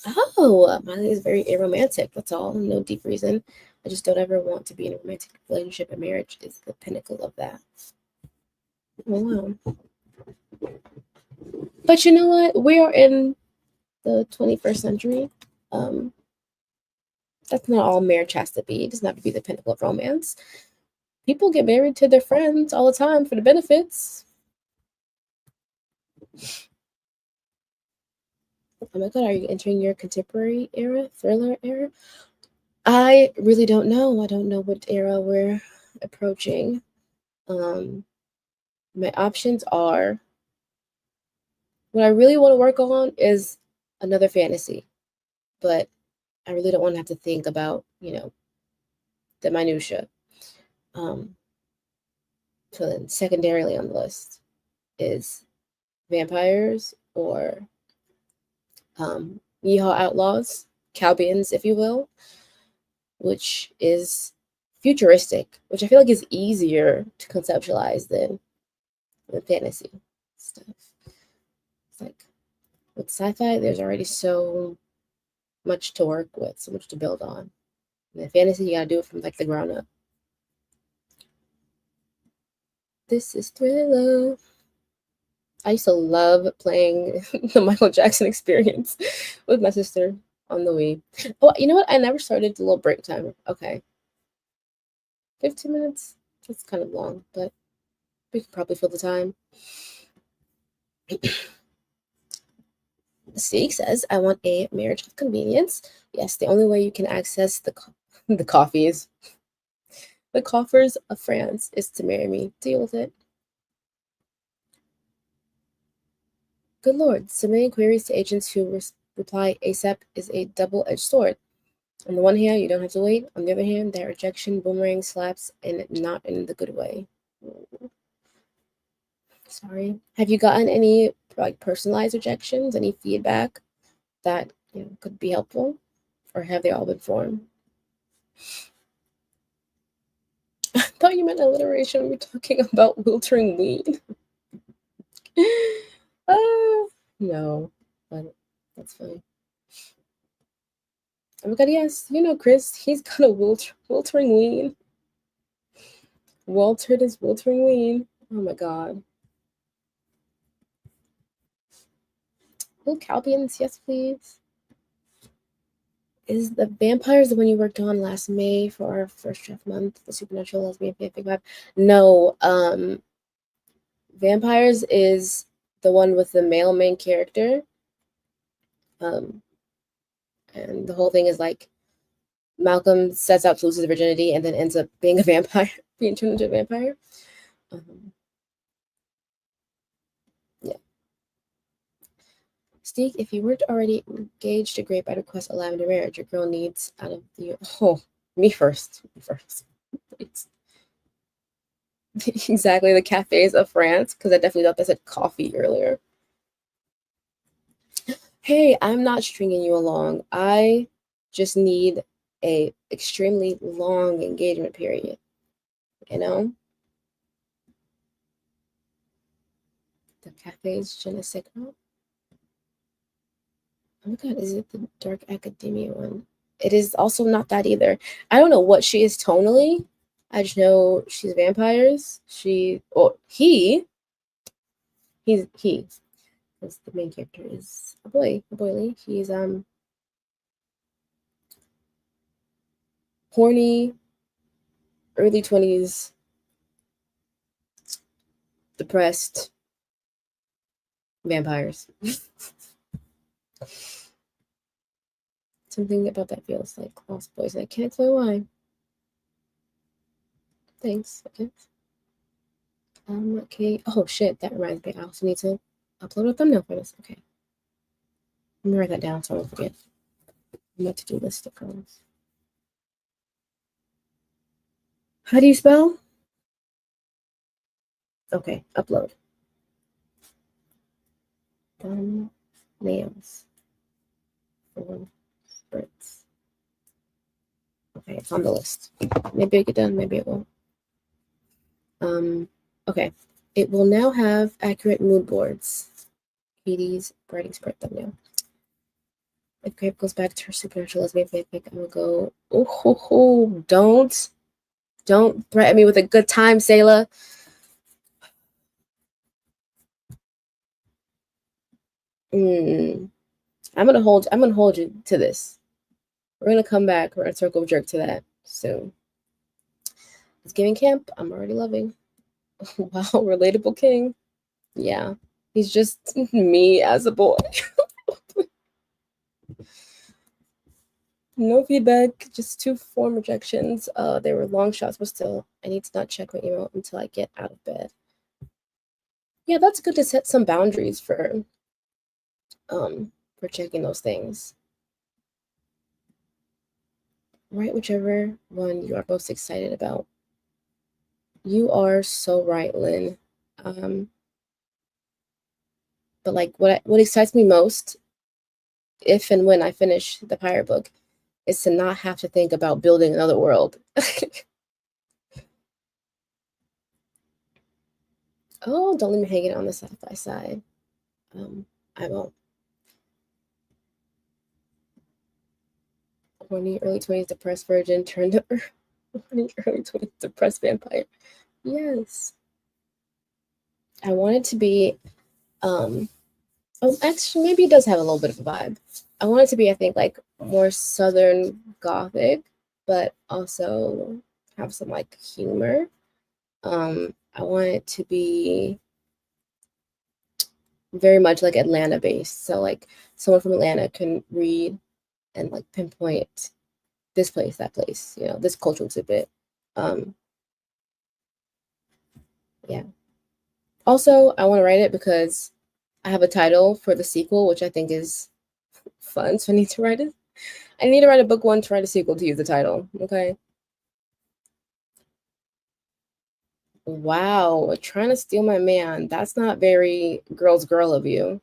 Oh, mine is very aromantic. That's all. No deep reason. I just don't ever want to be in a romantic relationship, and marriage is the pinnacle of that. Oh, wow. But you know what? We are in the 21st century. That's not all marriage has to be. It doesn't have to be the pinnacle of romance. People get married to their friends all the time for the benefits. Oh my god, are you entering your contemporary era, thriller era? I really don't know. I don't know what era we're approaching. My options are, what I really want to work on is another fantasy, but I really don't want to have to think about, the minutia. Um, so then secondarily on the list is vampires or Yeehaw Outlaws, Cowbians, if you will, which is futuristic, which I feel like is easier to conceptualize than fantasy stuff. It's like with sci-fi, there's already so much to work with, so much to build on. And in fantasy, you gotta do it from like the ground up. This is Thriller. I used to love playing the Michael Jackson Experience with my sister on the Wii. Oh, you know what? I never started the little break timer. Okay. 15 minutes? That's kind of long, but we could probably fill the time. Seek says, I want a marriage of convenience. Yes, the only way you can access the coffees, the coffers of France is to marry me. Deal with it. Good lord, submitting queries to agents who reply ASAP is a double-edged sword. On the one hand, you don't have to wait. On the other hand, that rejection boomerang slaps, and not in the good way. Sorry. Have you gotten any like personalized rejections? Any feedback that could be helpful, or have they all been formed? I thought you meant alliteration. We're talking about Wiltering Weed. No, but that's funny. Oh my god, yes, Chris, he's got a Wiltering Weed. Waltered is Wiltering Weed. Oh my god. Oh, Calbians, yes, please. Is the Vampires the one you worked on last May for our first draft month? The Supernatural Lesbian Fanfic Vibe? No, Vampires is the one with the male main character. And the whole thing is like Malcolm sets out to lose his virginity and then ends up being a vampire, being turned into a vampire. Yeah. Steak, if you weren't already engaged to Great, I'd request a lavender marriage. Your girl needs out of the. Oh, me first. Exactly, the cafes of France, because I definitely thought that said coffee earlier. Hey, I'm not stringing you along. I just need a extremely long engagement period. The cafes, je ne sais quoi. Oh my god, is it the Dark Academia one? It is also not that either. I don't know what she is tonally. I just know she's vampires. He. Because the main character is a boy. He's horny, early 20s, depressed vampires. Something about that feels like Lost Boys, and I can't explain why. Thanks. Okay. Okay. Oh shit, that reminds me. I also need to upload a thumbnail for this. Okay. Let me write that down so I don't forget. My to-do list stickers. How do you spell? Okay, upload. Thumbnails. For Brits. Okay, it's on the list. Maybe I get done, maybe it won't. Okay. It will now have accurate mood boards. Katie's writing spread thumbnail. If Grape goes back to her supernatural lesbian fanfic, I'm gonna go, don't threaten me with a good time, Sayla. I'm gonna hold you to this. We're gonna come back. We're gonna circle jerk to that soon. It's giving camp. I'm already loving. Wow, relatable king. Yeah. He's just me as a boy. No feedback, just 2 form rejections. They were long shots, but still, I need to not check my email until I get out of bed. Yeah, that's good to set some boundaries for checking those things. Write whichever one you are most excited about. You are so right, Lynn. Um, but like what excites me most, if and when I finish the pirate book, is to not have to think about building another world. Oh, don't leave me hanging on the sci-fi side. I won't. Horny early 20s depressed virgin turned to horny early 20s depressed vampire. Yes. I want it to be oh actually maybe it does have a little bit of a vibe. I want it to be, I think, like more southern gothic, but also have some like humor. I want it to be very much like Atlanta based. So like someone from Atlanta can read and like pinpoint this place, that place, this cultural tidbit. Um, yeah. Also, I want to write it because I have a title for the sequel, which I think is fun. So I need to write it. I need to write a book one to write a sequel to use the title. Okay. Wow, trying to steal my man. That's not very girl's girl of you.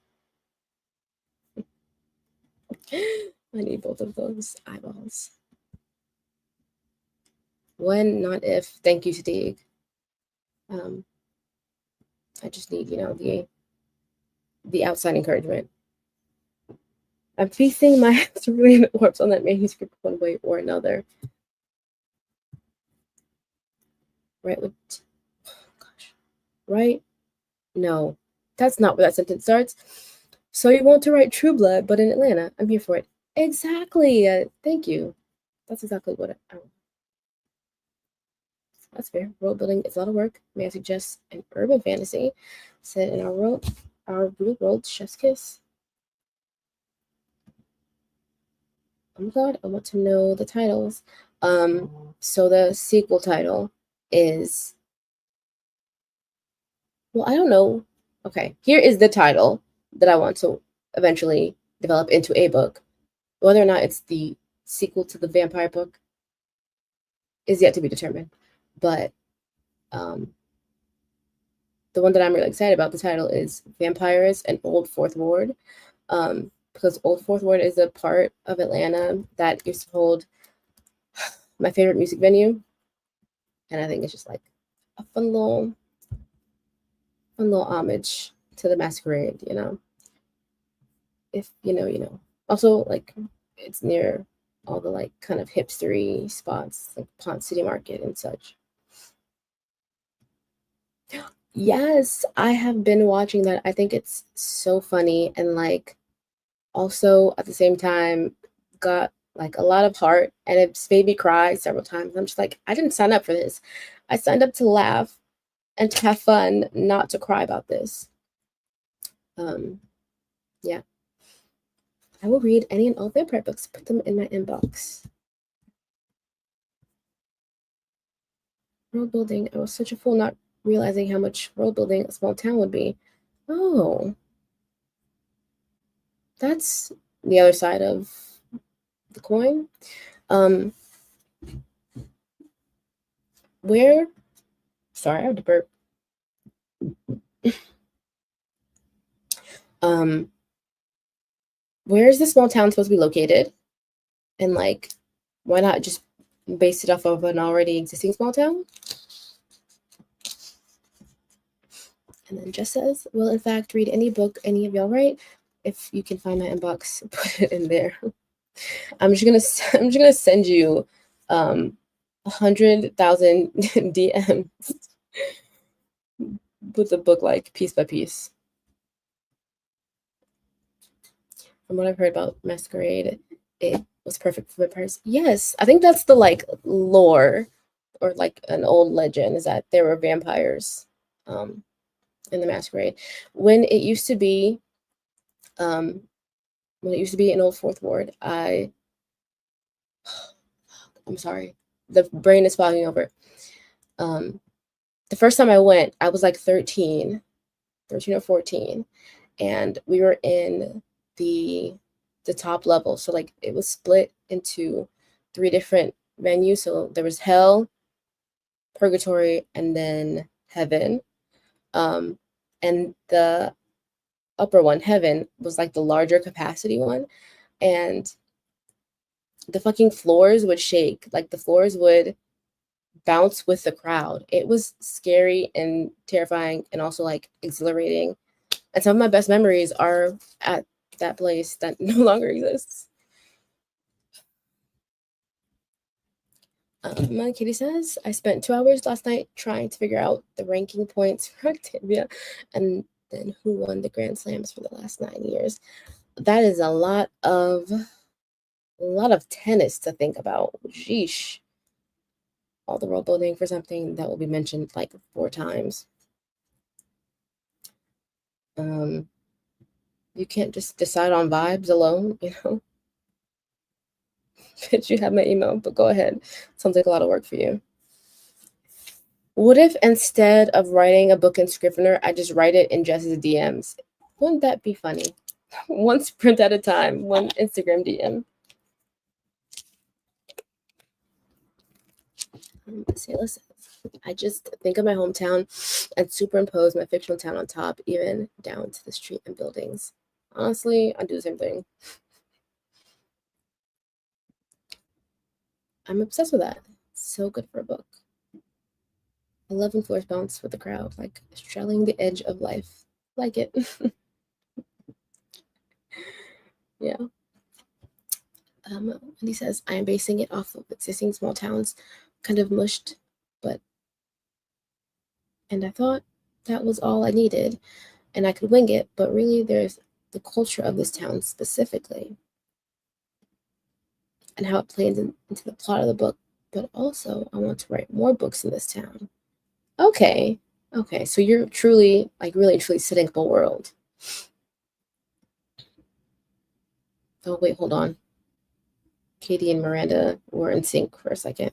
I need both of those eyeballs. When, not if. Thank you, Steve. I just need, the outside encouragement. I'm feasting my cerulean orbs on that manuscript one way or another. Right? Gosh. Right? No. That's not where that sentence starts. So you want to write True Blood, but in Atlanta. I'm here for it. Exactly. Thank you. That's exactly what I want. That's fair. World building is a lot of work. May I suggest an urban fantasy set in our real world chef's kiss? Oh my god, I want to know the titles. So the sequel title is, well, I don't know. Okay, here is the title that I want to eventually develop into a book. Whether or not it's the sequel to the vampire book is yet to be determined. But um, the one that I'm really excited about, the title is Vampires and Old Fourth Ward. Because Old Fourth Ward is a part of Atlanta that used to hold my favorite music venue. And I think it's just like a fun little homage to the masquerade, if you know, you know. Also, like, it's near all the like kind of hipstery spots, like Pont City Market and such. Yes, I have been watching that. I think it's so funny and like also at the same time got like a lot of heart and it's made me cry several times. I'm just like, I didn't sign up for this. I signed up to laugh and to have fun, not to cry about this. Um, yeah. I will read any and all vampire books, put them in my inbox. World building. I was such a fool not realizing how much world building a small town would be. Oh, that's the other side of the coin. Um, where? Sorry, I have to burp. Um, where is this small town supposed to be located? And like, why not just base it off of an already existing small town? And then just says, will in fact read any book any of y'all write. If you can find my inbox, put it in there. I'm just gonna send you 100,000 DMs with the book like piece by piece. From what I've heard about Masquerade, it was perfect for vampires. Yes, I think that's the like lore or like an old legend is that there were vampires um, in the Masquerade. When it used to be, um, when it used to be in Old Fourth Ward, I I'm sorry. The brain is fogging over. The first time I went, I was like 13 or 14, and we were in the the top level. So like it was split into three different venues. So there was hell, purgatory, and then heaven. Um, and the upper one, heaven, was like the larger capacity one. And the fucking floors would shake. Like the floors would bounce with the crowd. It was scary and terrifying and also like exhilarating. And some of my best memories are at that place that no longer exists. Katie says, I spent 2 hours last night trying to figure out the ranking points for Octavia and then who won the Grand Slams for the last 9 years. That is a lot of tennis to think about. Sheesh. All the world building for something that will be mentioned like 4 times. You can't just decide on vibes alone, you know? Bitch, you have my email, but go ahead. Sounds like a lot of work for you. What if instead of writing a book in Scrivener, I just write it in Jess's DMs? Wouldn't that be funny? One sprint at a time, one Instagram DM. Sayla says, I just think of my hometown and superimpose my fictional town on top, even down to the street and buildings. Honestly, I do the same thing. I'm obsessed with that. So good for a book. I love when floors bounce with the crowd, like straddling the edge of life. Like it. Yeah. And he says, I am basing it off of existing small towns, kind of mushed, but, and I thought that was all I needed, and I could wing it, but really there's the culture of this town specifically, and how it plays into the plot of the book, but also I want to write more books in this town. Okay. Okay, so you're truly, like, really truly setting up a world. Oh, wait, hold on. Katie and Miranda were in sync for a second.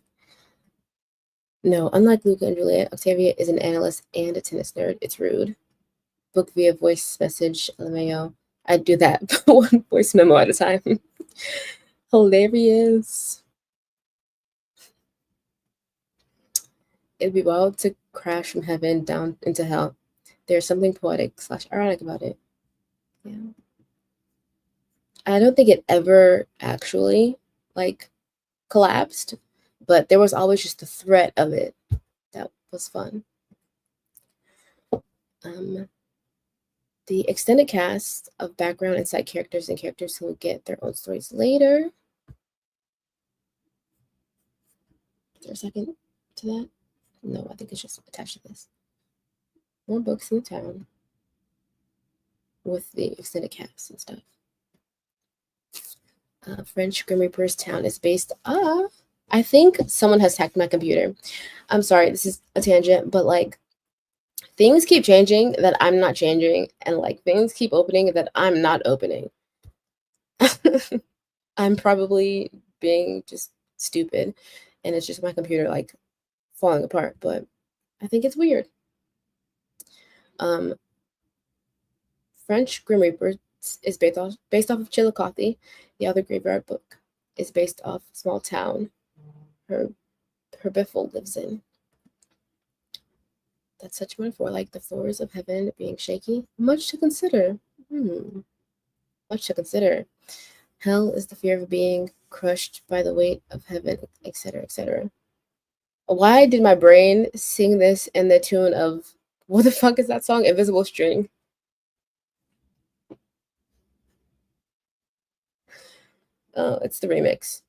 No, unlike Luca and Juliet, Octavia is an analyst and a tennis nerd. It's rude. Book via voice message, LMAO. I'd do that, one voice memo at a time. Hilarious. It'd be wild to crash from heaven down into hell. There's something poetic / ironic about it. Yeah. I don't think it ever actually like collapsed, but there was always just the threat of it. That was fun. The extended cast of background and side characters and characters who will get their own stories later. Is there a second to that? No, I think it's just attached to this. More books in the town with the extended cast and stuff. French Grim Reaper's town is based. I think someone has hacked my computer. I'm sorry, this is a tangent, but like things keep changing that I'm not changing, and like things keep opening that I'm not opening. I'm probably being just stupid, and it's just my computer like falling apart, but I think it's weird. French Grim Reaper is based off of Chillicothe. The other graveyard book is based off small town her Biffle lives in. That's such a metaphor, like the floors of heaven being shaky. Much to consider. Much to consider. Hell is the fear of being crushed by the weight of heaven, etc., etc. Why did my brain sing this in the tune of what the fuck is that song? Invisible String. Oh, it's the remix.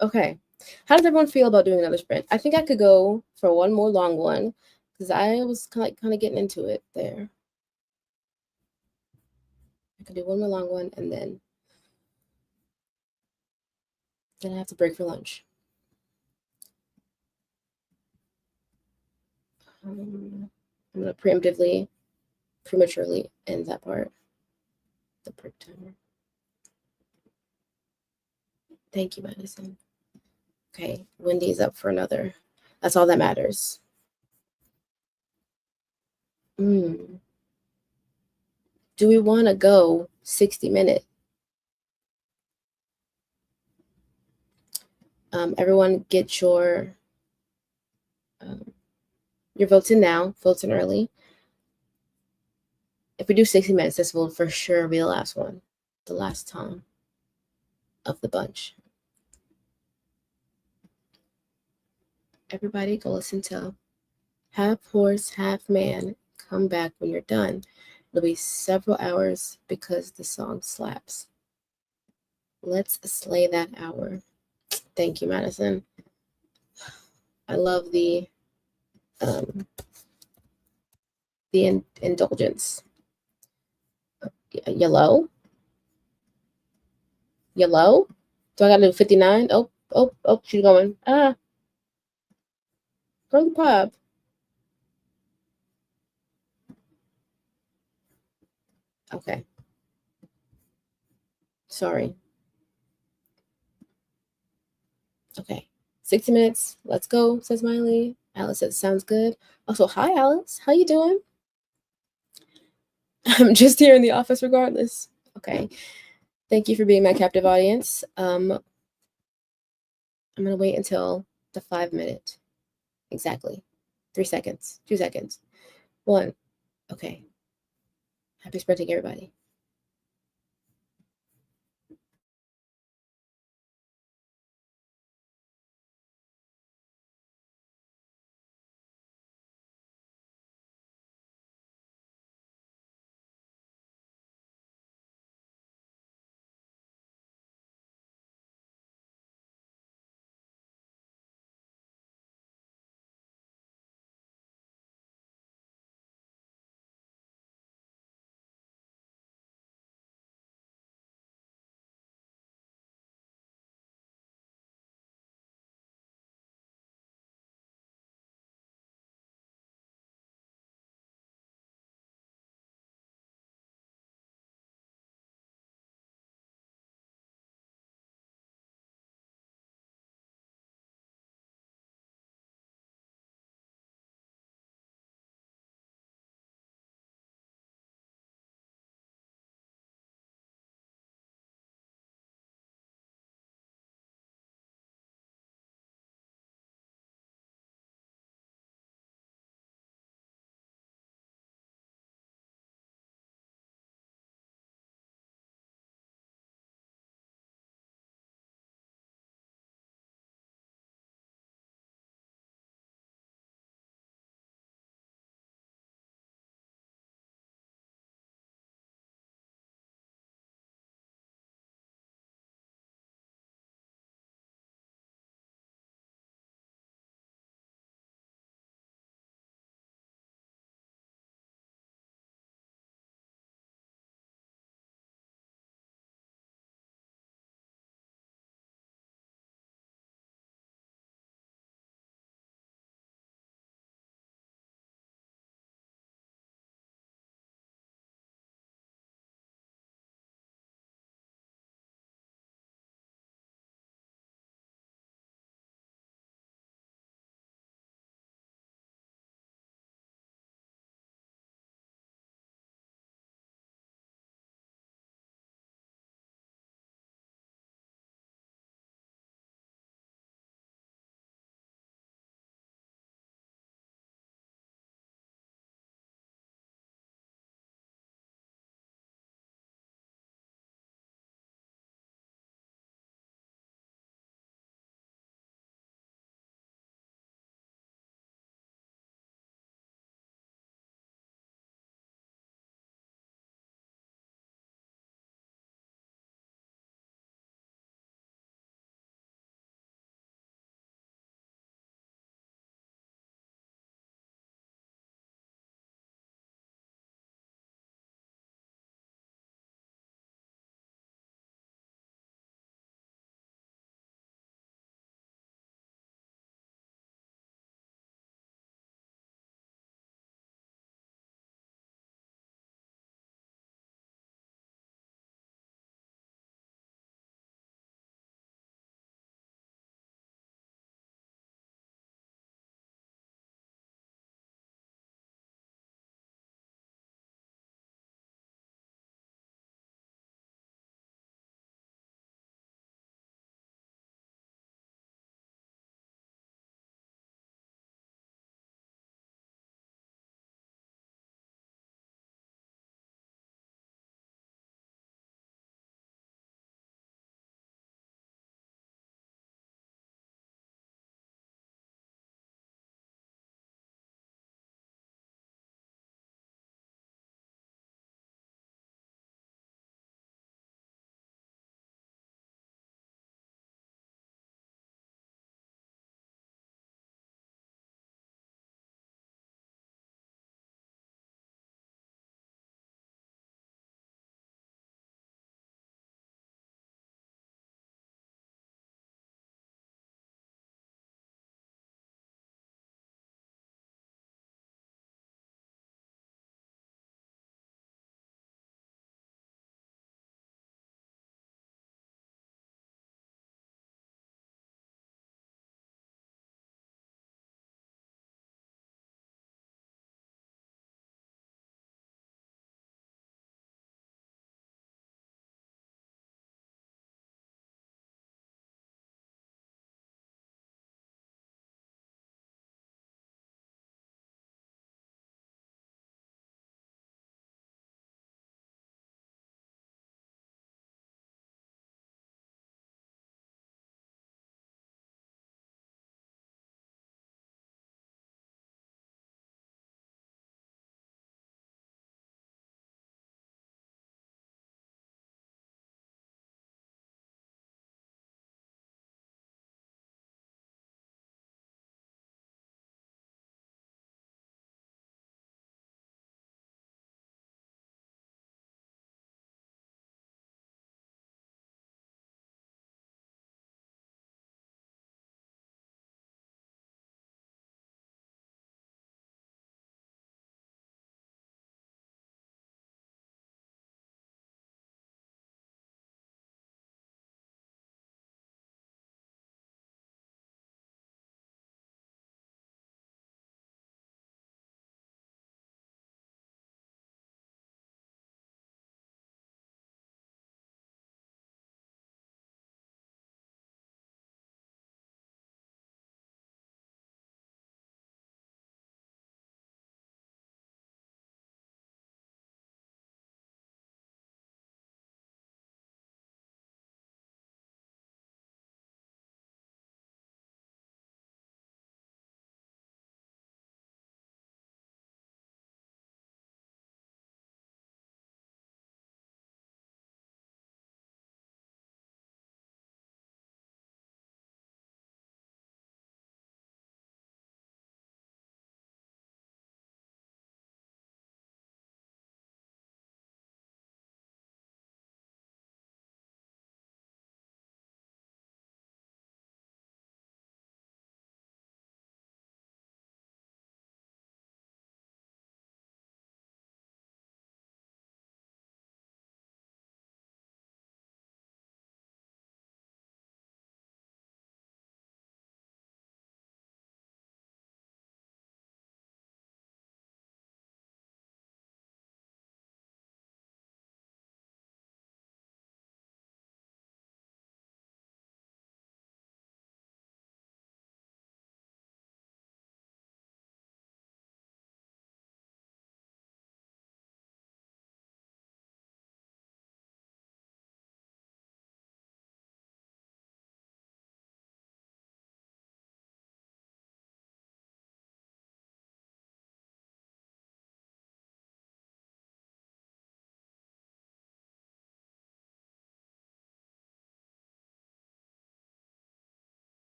Okay. How does everyone feel about doing another sprint? I think I could go for one more long one because I was kind of getting into it there. I could do one more long one and then I have to break for lunch. I'm gonna prematurely end that part. the break timer. Thank you, Madison. Okay, Wendy's up for another. That's all that matters. Do we want to go 60 minutes? Everyone get your votes in now, votes in early. If we do 60 minutes, this will for sure be the last one, the last time of the bunch. Everybody go listen to Half Horse, Half Man. Come back when you're done. It'll be several hours because the song slaps. Let's slay that hour. Thank you, Madison. I love the indulgence. Yellow? Yellow? Do I gotta do 59? Oh, she's going. Girl pop. Okay. Sorry. Okay. 60 minutes. Let's go, says Miley. Alice says, sounds good. Also, hi, Alice. How you doing? I'm just here in the office regardless. Okay. Thank you for being my captive audience. I'm going to wait until the 5 minute. Exactly. 3 seconds. 2 seconds. 1. Okay. Happy sprinting, everybody.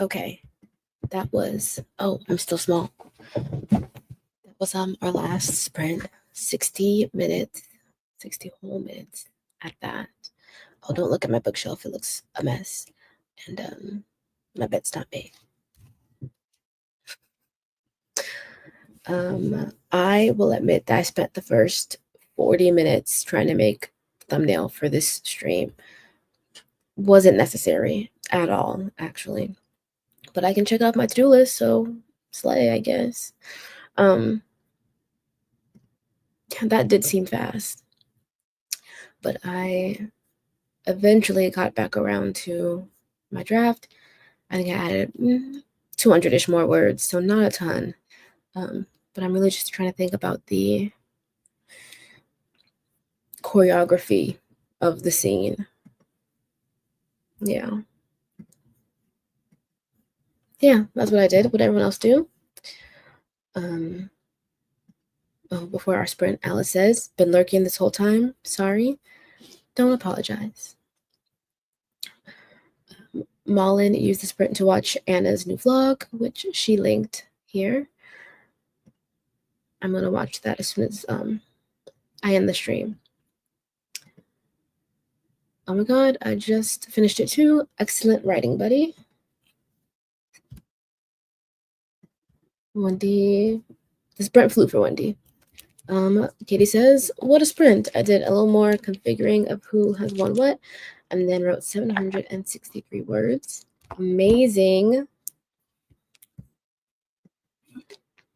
Okay, that was. Oh, I'm still small. That was our last sprint. 60 minutes, 60 whole minutes at that. Oh, don't look at my bookshelf. It looks a mess, and my bed's not made. I will admit that I spent the first 40 minutes trying to make thumbnail for this stream. Wasn't necessary at all, actually. But I can check off my to-do list, so slay, I guess. That did seem fast. But I eventually got back around to my draft. I think I added 200-ish more words, so not a ton. But I'm really just trying to think about the choreography of the scene. Yeah. Yeah, that's what I did. What everyone else do? Before our sprint, Alice says, "Been lurking this whole time. Sorry. Don't apologize." Malin used the sprint to watch Anna's new vlog, which she linked here. I'm gonna watch that as soon as I end the stream. Oh my god, I just finished it too. Excellent writing, buddy. Wendy, the sprint flew for Wendy. Katie says, "What a sprint! I did a little more configuring of who has won what, and then wrote 763 words. Amazing."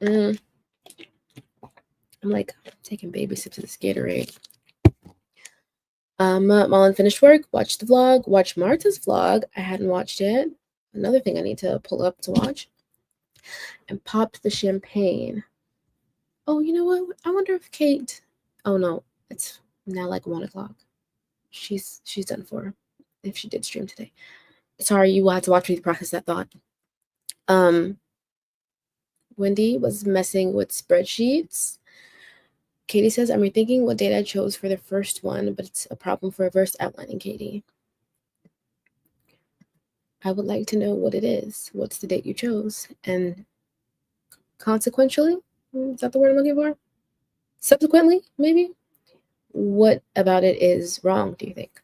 I'm like taking baby sips of this Gatorade. Mullen finished work, watched the vlog, watched Marta's vlog. I hadn't watched it. Another thing I need to pull up to watch. And popped the champagne. Oh, you know what? I wonder if Kate. Oh no, it's now like 1 o'clock. She's done for. If she did stream today. Sorry, you will have to watch me process that thought. Wendy was messing with spreadsheets. Katie says, "I'm rethinking what date I chose for the first one, but it's a problem for reverse outlining, Katie. I would like to know what it is. What's the date you chose? And consequentially, is that the word I'm looking for? Subsequently, maybe? What about it is wrong, do you think?"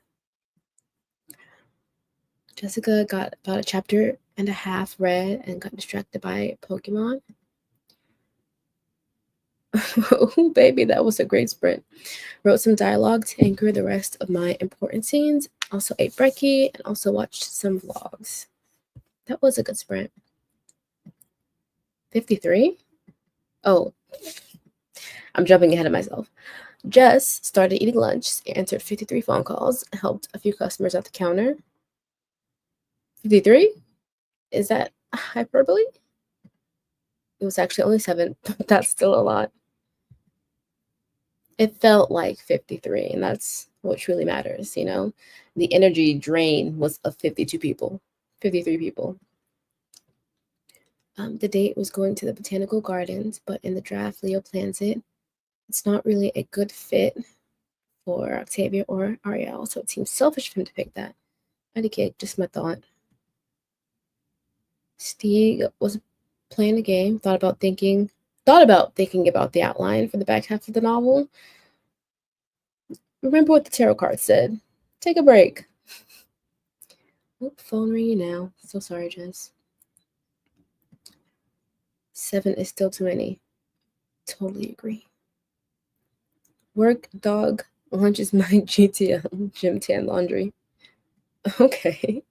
Jessica got about a chapter and a half read and got distracted by Pokemon. Oh, baby, that was a great sprint. Wrote some dialogue to anchor the rest of my important scenes. Also ate brekkie and also watched some vlogs. That was a good sprint. 53? Oh, I'm jumping ahead of myself. Jess started eating lunch, answered 53 phone calls, helped a few customers at the counter. 53? Is that hyperbole? It was actually only 7, but that's still a lot. It felt like 53, and that's what truly matters, you know? The energy drain was of 52 people, 53 people. The date was going to the botanical gardens, but in the draft, Leo plans it. It's not really a good fit for Octavia or Ariel, so it seems selfish for him to pick that. IDK, just my thought. Steve was playing a game, thought about thinking about the outline for the back half of the novel. Remember what the tarot card said. Take a break. Oh, phone ringing now. So sorry, Jess. 7 is still too many. Totally agree. Work, dog, lunch is my GTL, gym, tan, laundry. Okay.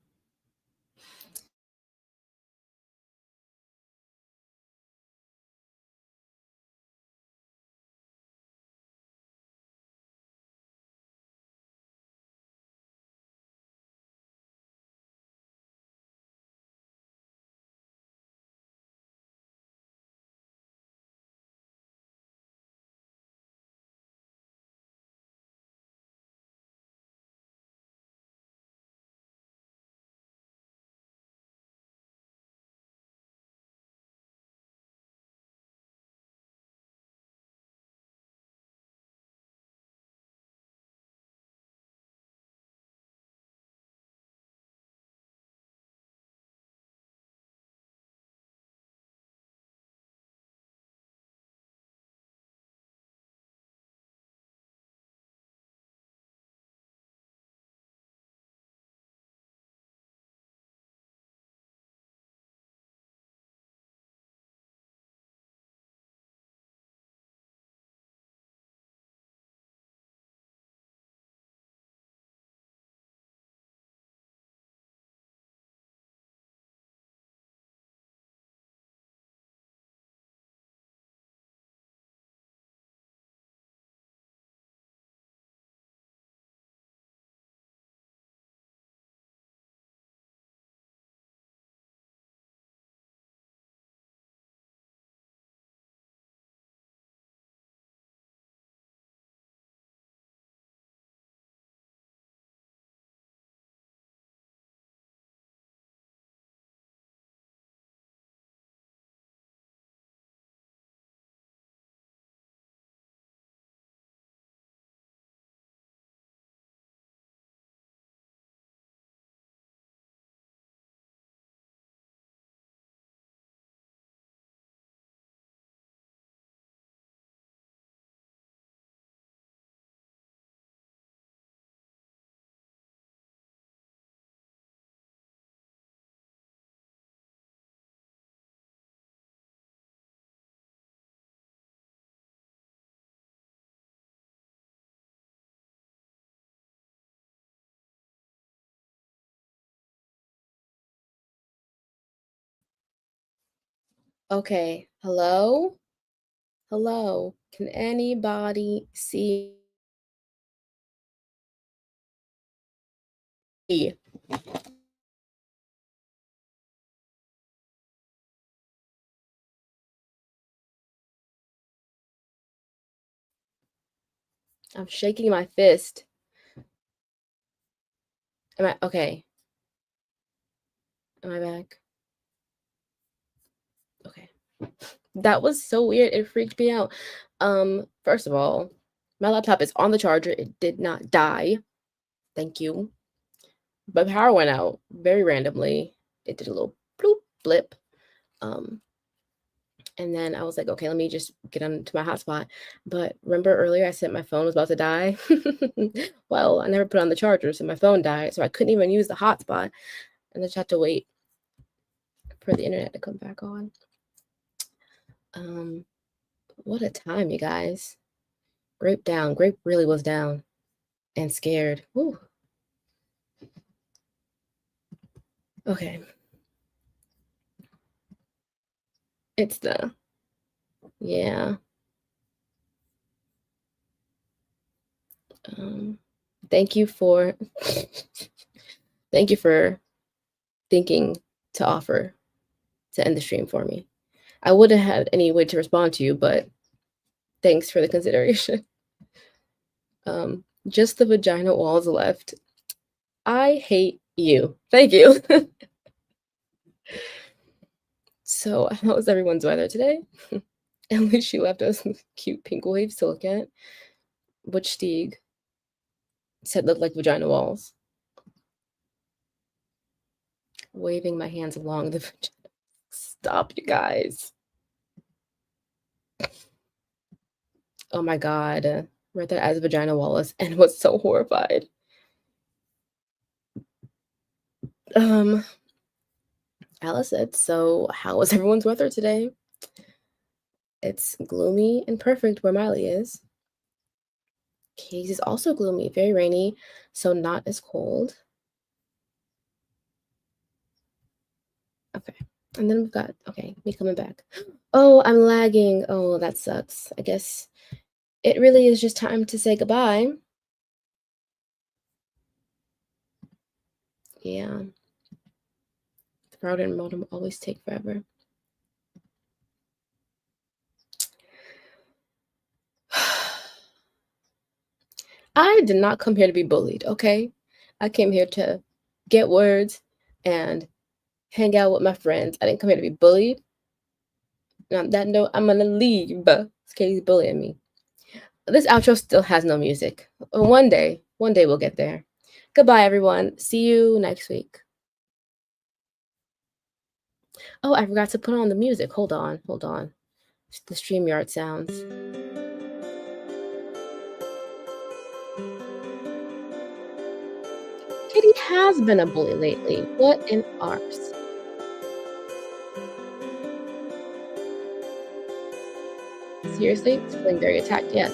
Okay. Hello? Hello? Can anybody see? I'm shaking my fist. Am I okay? Am I back? Okay. That was so weird. It freaked me out. First of all, my laptop is on the charger. It did not die. Thank you. But power went out very randomly. It did a little bloop blip. Um, and then I was like, okay, let me just get onto my hotspot. But remember earlier I said my phone was about to die? Well, I never put on the charger, so my phone died. So I couldn't even use the hotspot. And I just had to wait for the internet to come back on. Um, what a time, you guys. Grape down. Grape really was down and scared. Woo. Okay. It's the yeah. Um, thank you for thank you for thinking to offer to end the stream for me. I wouldn't have any way to respond to you, but thanks for the consideration. Just the vagina walls left. I hate you. Thank you. So, how was everyone's weather today? At least she left us cute pink waves to look at, which Stieg said looked like vagina walls. Waving my hands along the vagina. Stop, you guys. Oh my god. Read that as vagina Wallace and was so horrified. Um, Alice said, so how was everyone's weather today? It's gloomy and perfect where Miley is. Case is also gloomy, very rainy, so not as cold. Okay. And then we've got, okay, me coming back. Oh, I'm lagging. Oh, that sucks. I guess it really is just time to say goodbye. Yeah. The router and modem always take forever. I did not come here to be bullied, okay? I came here to get words and hang out with my friends. I didn't come here to be bullied. And on that note, I'm gonna leave. Katie's bullying me. This outro still has no music. One day we'll get there. Goodbye, everyone. See you next week. Oh, I forgot to put on the music. Hold on. The StreamYard sounds. Kitty has been a bully lately. What an arse. Seriously? It's feeling very attacked. Yes.